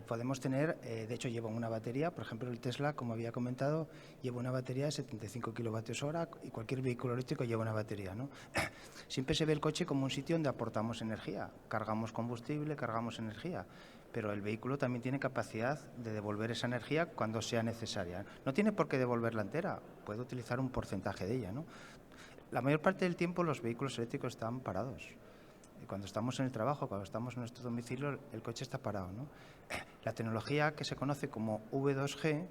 Podemos tener, de hecho llevan una batería, por ejemplo el Tesla, como había comentado, lleva una batería de 75 kilovatios hora y cualquier vehículo eléctrico lleva una batería, ¿no? Siempre se ve el coche como un sitio donde aportamos energía, cargamos combustible, cargamos energía, pero el vehículo también tiene capacidad de devolver esa energía cuando sea necesaria. No tiene por qué devolverla entera, puede utilizar un porcentaje de ella, ¿no? La mayor parte del tiempo los vehículos eléctricos están parados. Cuando estamos en el trabajo, cuando estamos en nuestro domicilio, el coche está parado, ¿no? La tecnología que se conoce como V2G,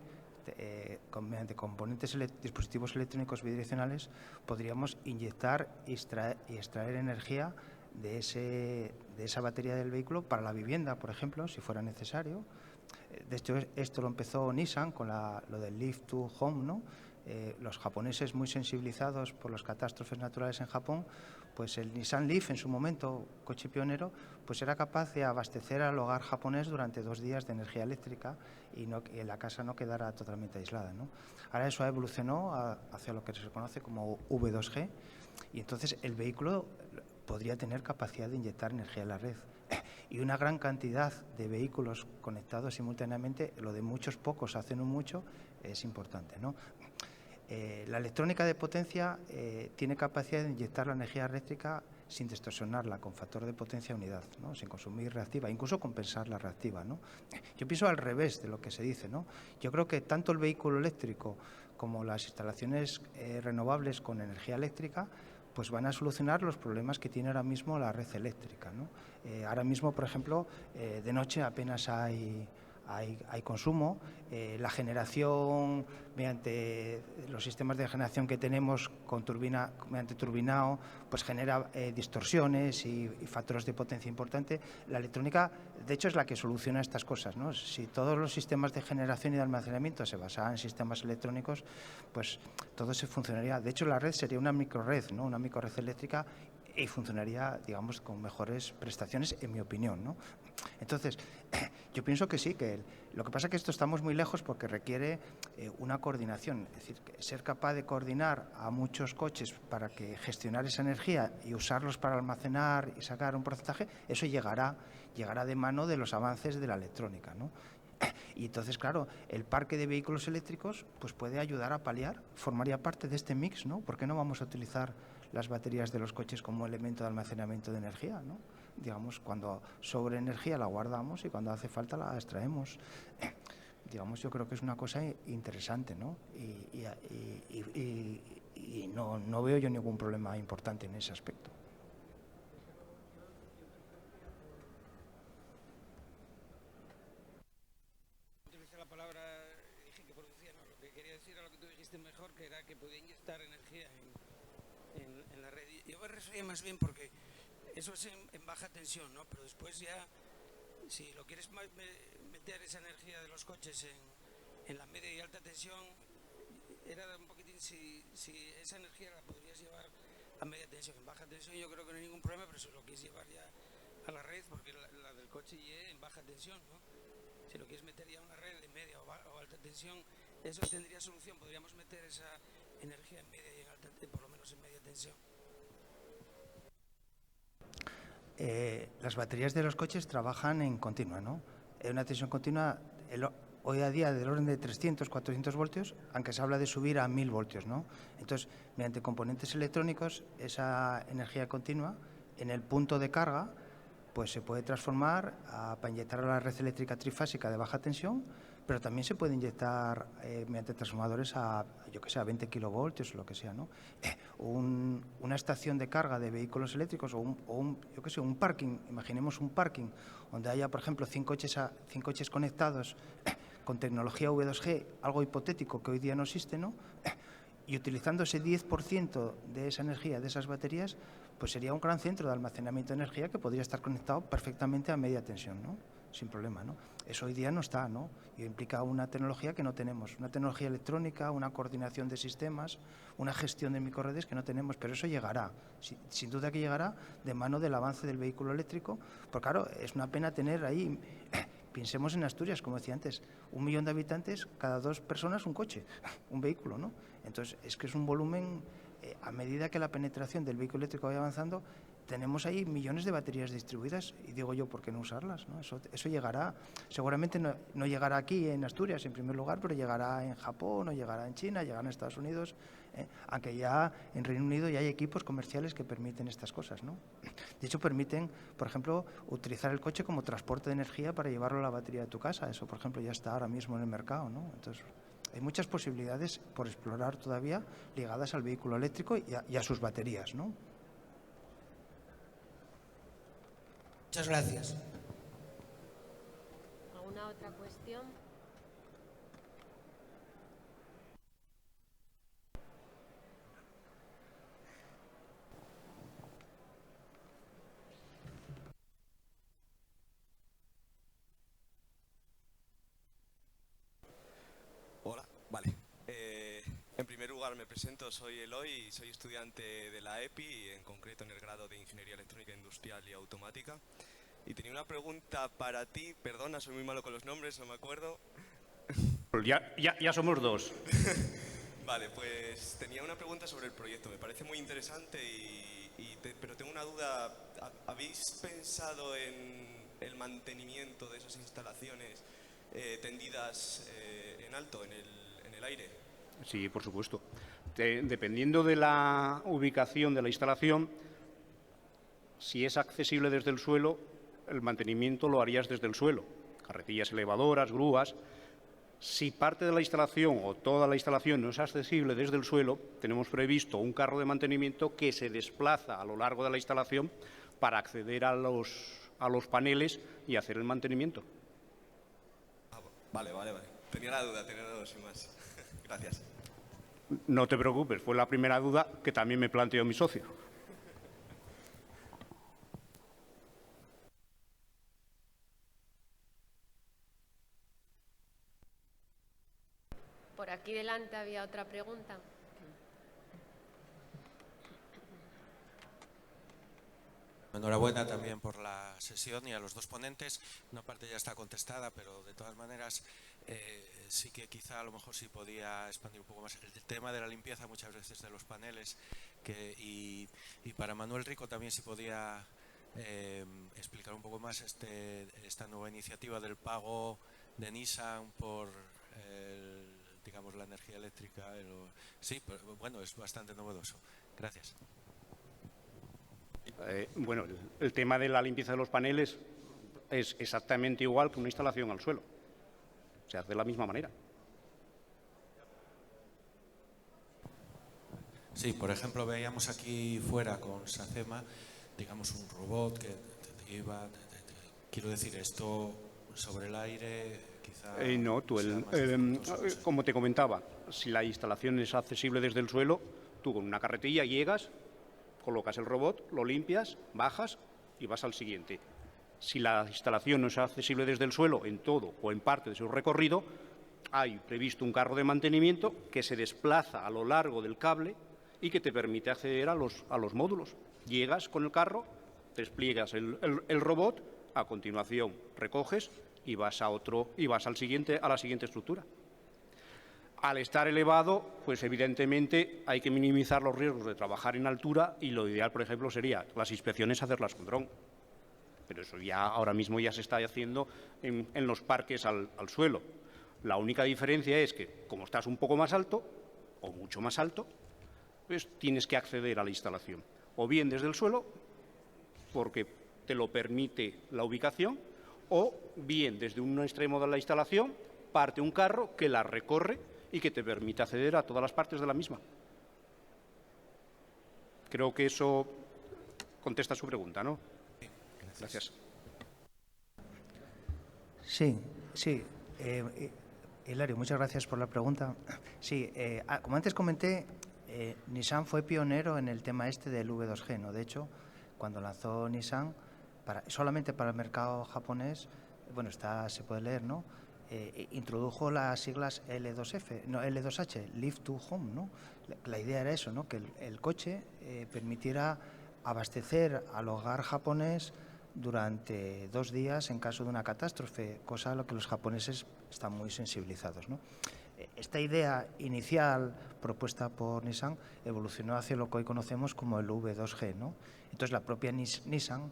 mediante dispositivos electrónicos bidireccionales, podríamos inyectar y extraer energía de esa batería del vehículo para la vivienda, por ejemplo, si fuera necesario. De hecho, esto lo empezó Nissan con lo del Lift to Home, ¿no? Los japoneses, muy sensibilizados por las catástrofes naturales en Japón, pues el Nissan Leaf, en su momento, coche pionero, pues era capaz de abastecer al hogar japonés durante 2 días de energía eléctrica y la casa no quedara totalmente aislada, ¿no? Ahora eso evolucionó hacia lo que se conoce como V2G y entonces el vehículo podría tener capacidad de inyectar energía en la red. Y una gran cantidad de vehículos conectados simultáneamente, lo de muchos pocos hacen un mucho, es importante, ¿no? La electrónica de potencia tiene capacidad de inyectar la energía eléctrica sin distorsionarla, con factor de potencia unidad, ¿no? Sin consumir reactiva, incluso compensar la reactiva, ¿no? Yo pienso al revés de lo que se dice, ¿no? Yo creo que tanto el vehículo eléctrico como las instalaciones renovables con energía eléctrica pues van a solucionar los problemas que tiene ahora mismo la red eléctrica, ¿no? Ahora mismo, por ejemplo, de noche apenas hay hay consumo. La generación mediante los sistemas de generación que tenemos con turbina, mediante turbinado, pues genera distorsiones y factores de potencia importante. La electrónica, de hecho, es la que soluciona estas cosas, ¿no? Si todos los sistemas de generación y de almacenamiento se basaran en sistemas electrónicos, pues todo se funcionaría. De hecho, la red sería una microred, ¿no? Una microred eléctrica, y funcionaría, digamos, con mejores prestaciones, en mi opinión, ¿no? Entonces, yo pienso que sí, que lo que pasa es que esto estamos muy lejos porque requiere una coordinación, es decir, ser capaz de coordinar a muchos coches para que gestionar esa energía y usarlos para almacenar y sacar un porcentaje, eso llegará de mano de los avances de la electrónica, ¿no? Y entonces, claro, el parque de vehículos eléctricos pues puede ayudar a paliar, formaría parte de este mix, ¿no? ¿Por qué no vamos a utilizar las baterías de los coches como elemento de almacenamiento de energía, ¿no? Digamos, cuando sobre energía la guardamos y cuando hace falta la extraemos. Digamos, yo creo que es una cosa interesante, ¿no? Y no veo yo ningún problema importante en ese aspecto. Utilicé la palabra, dije que producía, no, lo que quería decir era lo que tú dijiste mejor, que era que podía inyectar energía en la red. Yo me refería más bien porque eso es en baja tensión, ¿no? Pero después ya, si lo quieres meter esa energía de los coches en la media y alta tensión, era un poquitín si esa energía la podrías llevar a media tensión. En baja tensión yo creo que no hay ningún problema, pero si lo quieres llevar ya a la red, porque la del coche ya en baja tensión, ¿no? Si lo quieres meter ya a una red de media o alta tensión, eso tendría solución. Podríamos meter esa energía en media y en alta, por lo menos en media tensión. Las baterías de los coches trabajan en continua, ¿no? En una tensión continua, hoy a día del orden de 300, 400 voltios, aunque se habla de subir a 1000 voltios, ¿no? Entonces, mediante componentes electrónicos, esa energía continua, en el punto de carga, pues se puede transformar para inyectar a la red eléctrica trifásica de baja tensión, pero también se puede inyectar mediante transformadores a 20 kilovoltios o lo que sea, ¿no? Una estación de carga de vehículos eléctricos o un parking, imaginemos un parking donde haya, por ejemplo, 100 coches conectados con tecnología V2G, algo hipotético que hoy día no existe, ¿no? Y utilizando ese 10% de esa energía, de esas baterías, pues sería un gran centro de almacenamiento de energía que podría estar conectado perfectamente a media tensión, ¿no? Sin problema, ¿no? Eso hoy día no está, ¿no? Y implica una tecnología que no tenemos, una tecnología electrónica, una coordinación de sistemas, una gestión de microredes que no tenemos, pero eso llegará, sin duda que llegará de mano del avance del vehículo eléctrico, porque claro, es una pena tener ahí, pensemos en Asturias, como decía antes, 1 millón de habitantes, cada 2 personas un coche, un vehículo, ¿no? Entonces, es que es un volumen, a medida que la penetración del vehículo eléctrico vaya avanzando, tenemos ahí millones de baterías distribuidas y digo yo, ¿por qué no usarlas, ¿no? Eso llegará, seguramente no llegará aquí en Asturias en primer lugar, pero llegará en Japón o llegará en China, llegará en Estados Unidos, aunque ya en Reino Unido ya hay equipos comerciales que permiten estas cosas, ¿no? De hecho, permiten, por ejemplo, utilizar el coche como transporte de energía para llevarlo a la batería de tu casa. Eso, por ejemplo, ya está ahora mismo en el mercado, ¿no? Entonces, hay muchas posibilidades por explorar todavía ligadas al vehículo eléctrico y a sus baterías, ¿no? Muchas gracias. ¿Alguna otra cuestión? Hola, vale. En primer lugar me presento, soy Eloy y soy estudiante de la EPI, en concreto en el grado de Ingeniería Electrónica Industrial y Automática. Y tenía una pregunta para ti, perdona, soy muy malo con los nombres, no me acuerdo. Ya somos 2. Vale, pues tenía una pregunta sobre el proyecto, me parece muy interesante, pero tengo una duda. ¿Habéis pensado en el mantenimiento de esas instalaciones tendidas en alto, en el aire? Sí, por supuesto. Dependiendo de la ubicación de la instalación, si es accesible desde el suelo, el mantenimiento lo harías desde el suelo. Carretillas elevadoras, grúas. Si parte de la instalación o toda la instalación no es accesible desde el suelo, tenemos previsto un carro de mantenimiento que se desplaza a lo largo de la instalación para acceder a los paneles y hacer el mantenimiento. Vale. Tenía la duda, sin más. Gracias. No te preocupes, fue la primera duda que también me planteó mi socio. Por aquí delante había otra pregunta. Enhorabuena también por la sesión y a los dos ponentes. Una parte ya está contestada, pero de todas maneras sí que quizá a lo mejor sí podía expandir un poco más el tema de la limpieza muchas veces de los paneles y para Manuel Rico también sí podía explicar un poco más esta nueva iniciativa del pago de Nissan por digamos la energía eléctrica. Sí, pero bueno, es bastante novedoso. Gracias. Bueno, el tema de la limpieza de los paneles es exactamente igual que una instalación al suelo. Se hace de la misma manera. Sí, por ejemplo, veíamos aquí fuera con SACEMA, digamos, un robot que te iba... Quiero decir, esto sobre el aire quizá... No, como te comentaba, si la instalación es accesible desde el suelo, tú con una carretilla llegas, colocas el robot, lo limpias, bajas y vas al siguiente. Si la instalación no es accesible desde el suelo en todo o en parte de su recorrido, hay previsto un carro de mantenimiento que se desplaza a lo largo del cable y que te permite acceder a los módulos. Llegas con el carro, despliegas el robot, a continuación recoges y vas a la siguiente estructura. Al estar elevado, pues evidentemente hay que minimizar los riesgos de trabajar en altura y lo ideal, por ejemplo, sería las inspecciones hacerlas con dron. Pero eso ya ahora mismo ya se está haciendo en los parques al suelo. La única diferencia es que, como estás un poco más alto o mucho más alto, pues tienes que acceder a la instalación. O bien desde el suelo, porque te lo permite la ubicación, o bien desde un extremo de la instalación parte un carro que la recorre y que te permite acceder a todas las partes de la misma. Creo que eso contesta su pregunta, ¿no? Gracias. Sí. Hilario, muchas gracias por la pregunta. Sí, como antes comenté, Nissan fue pionero en el tema del V2G, ¿no? De hecho, cuando lanzó Nissan, solamente para el mercado japonés, bueno, se puede leer, ¿no? Introdujo las siglas L2H, Lift to Home, ¿no? La idea era eso, ¿no? Que el coche permitiera abastecer al hogar japonés durante 2 días en caso de una catástrofe, cosa a lo que los japoneses están muy sensibilizados, ¿no? Esta idea inicial propuesta por Nissan evolucionó hacia lo que hoy conocemos como el V2G, ¿no? Entonces la propia Nissan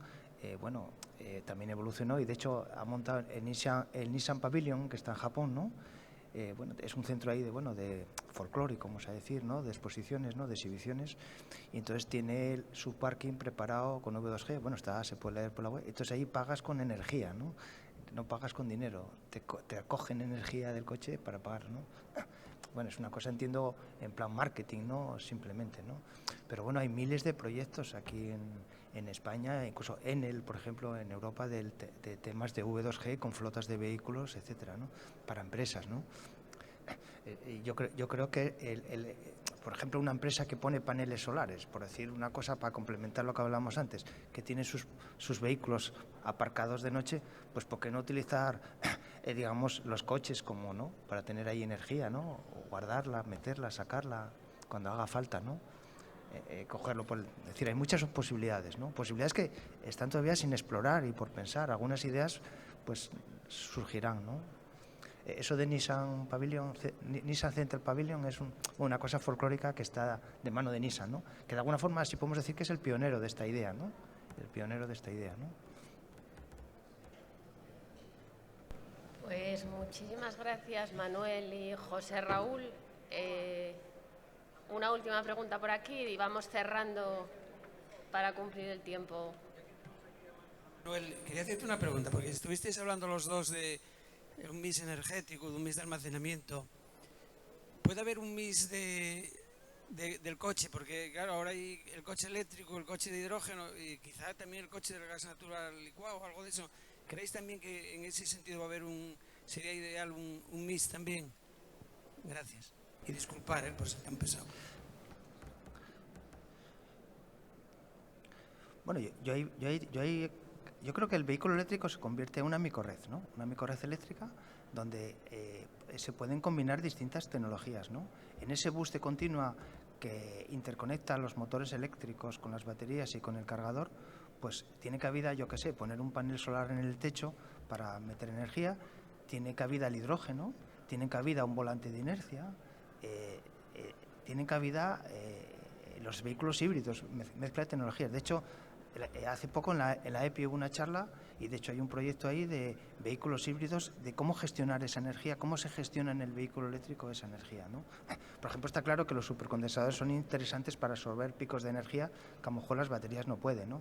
también evolucionó y de hecho ha montado el Nissan Pavilion, que está en Japón, ¿no? Es un centro ahí de folclórico, vamos a decir, ¿no? De exposiciones, ¿no? De exhibiciones, y entonces tiene su parking preparado con V2G, se puede leer por la web. Entonces ahí pagas con energía, ¿no? No pagas con dinero, te acogen energía del coche para pagar, ¿no? Bueno, es una cosa, entiendo, en plan marketing, ¿no? Simplemente, ¿no? Pero bueno, hay miles de proyectos aquí en España, incluso Enel, por ejemplo, en Europa, de temas de V2G con flotas de vehículos, etcétera, ¿no? Para empresas, ¿no? Yo creo que, por ejemplo, una empresa que pone paneles solares, por decir una cosa para complementar lo que hablábamos antes, que tiene sus vehículos aparcados de noche, pues ¿por qué no utilizar, digamos, los coches como, ¿no? Para tener ahí energía, ¿no? O guardarla, meterla, sacarla cuando haga falta, ¿no? Cogerlo es decir, hay muchas posibilidades, ¿no? Posibilidades que están todavía sin explorar y por pensar. Algunas ideas pues surgirán, ¿no? Eso de Nissan Central Pavilion es una cosa folclórica que está de mano de Nissan, ¿no? Que de alguna forma sí podemos decir que es el pionero de esta idea, ¿no? El pionero de esta idea, ¿no? Pues muchísimas gracias, Manuel y José Raúl. Una última pregunta por aquí y vamos cerrando para cumplir el tiempo. Manuel, quería hacerte una pregunta, porque estuvisteis hablando los dos de un mix energético, de un mix de almacenamiento. ¿Puede haber un mix del coche? Porque claro, ahora hay el coche eléctrico, el coche de hidrógeno y quizá también el coche del gas natural licuado o algo de eso. ¿Creéis también que en ese sentido va a haber sería ideal un mix también. Gracias. Y disculpar por ser tan pesado. Bueno, yo creo que el vehículo eléctrico se convierte en una microred, ¿no? Una microred eléctrica donde se pueden combinar distintas tecnologías, ¿no? En ese bus de continua que interconecta los motores eléctricos con las baterías y con el cargador, pues tiene cabida, yo qué sé, poner un panel solar en el techo para meter energía, tiene cabida el hidrógeno, tiene cabida un volante de inercia, tienen cabida los vehículos híbridos, mezcla de tecnologías. De hecho, hace poco en la EPI hubo una charla y de hecho hay un proyecto ahí de vehículos híbridos, de cómo gestionar esa energía, cómo se gestiona en el vehículo eléctrico esa energía, ¿no? Por ejemplo, está claro que los supercondensadores son interesantes para absorber picos de energía que a lo mejor las baterías no pueden, ¿no?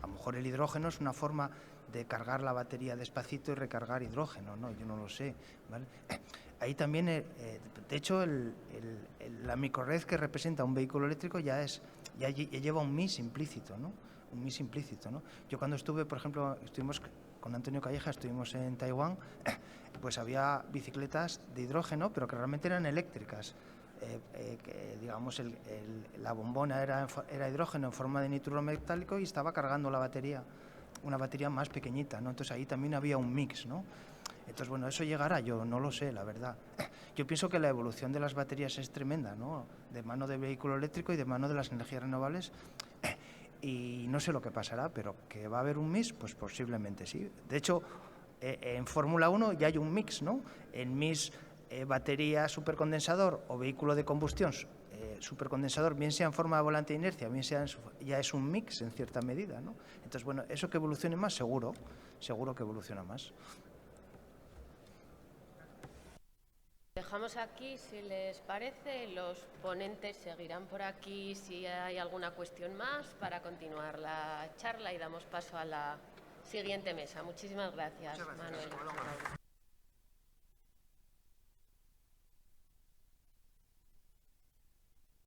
A lo mejor el hidrógeno es una forma de cargar la batería despacito y recargar hidrógeno, ¿no? Yo no lo sé, ¿vale? Ahí también, de hecho, la microred que representa un vehículo eléctrico ya lleva un mix implícito, ¿no? Un mix implícito, ¿no? Yo cuando estuve, por ejemplo, estuvimos con Antonio Calleja, estuvimos en Taiwán, pues había bicicletas de hidrógeno, pero que realmente eran eléctricas. Que, digamos, la bombona era hidrógeno en forma de nitruro metálico y estaba cargando la batería, una batería más pequeñita, ¿no? Entonces ahí también había un mix, ¿no? Entonces, bueno, eso llegará, yo no lo sé, la verdad. Yo pienso que la evolución de las baterías es tremenda, ¿no? De mano del vehículo eléctrico y de mano de las energías renovables. Y no sé lo que pasará, pero que va a haber un mix, pues posiblemente sí. De hecho, en Fórmula 1 ya hay un mix, ¿no? El mix batería supercondensador o vehículo de combustión supercondensador, bien sea en forma de volante de inercia, bien sea ya es un mix en cierta medida, ¿no? Entonces, bueno, eso que evolucione más, seguro que evoluciona más. Dejamos aquí, si les parece, los ponentes seguirán por aquí si hay alguna cuestión más para continuar la charla y damos paso a la siguiente mesa. Muchísimas gracias, Manuel.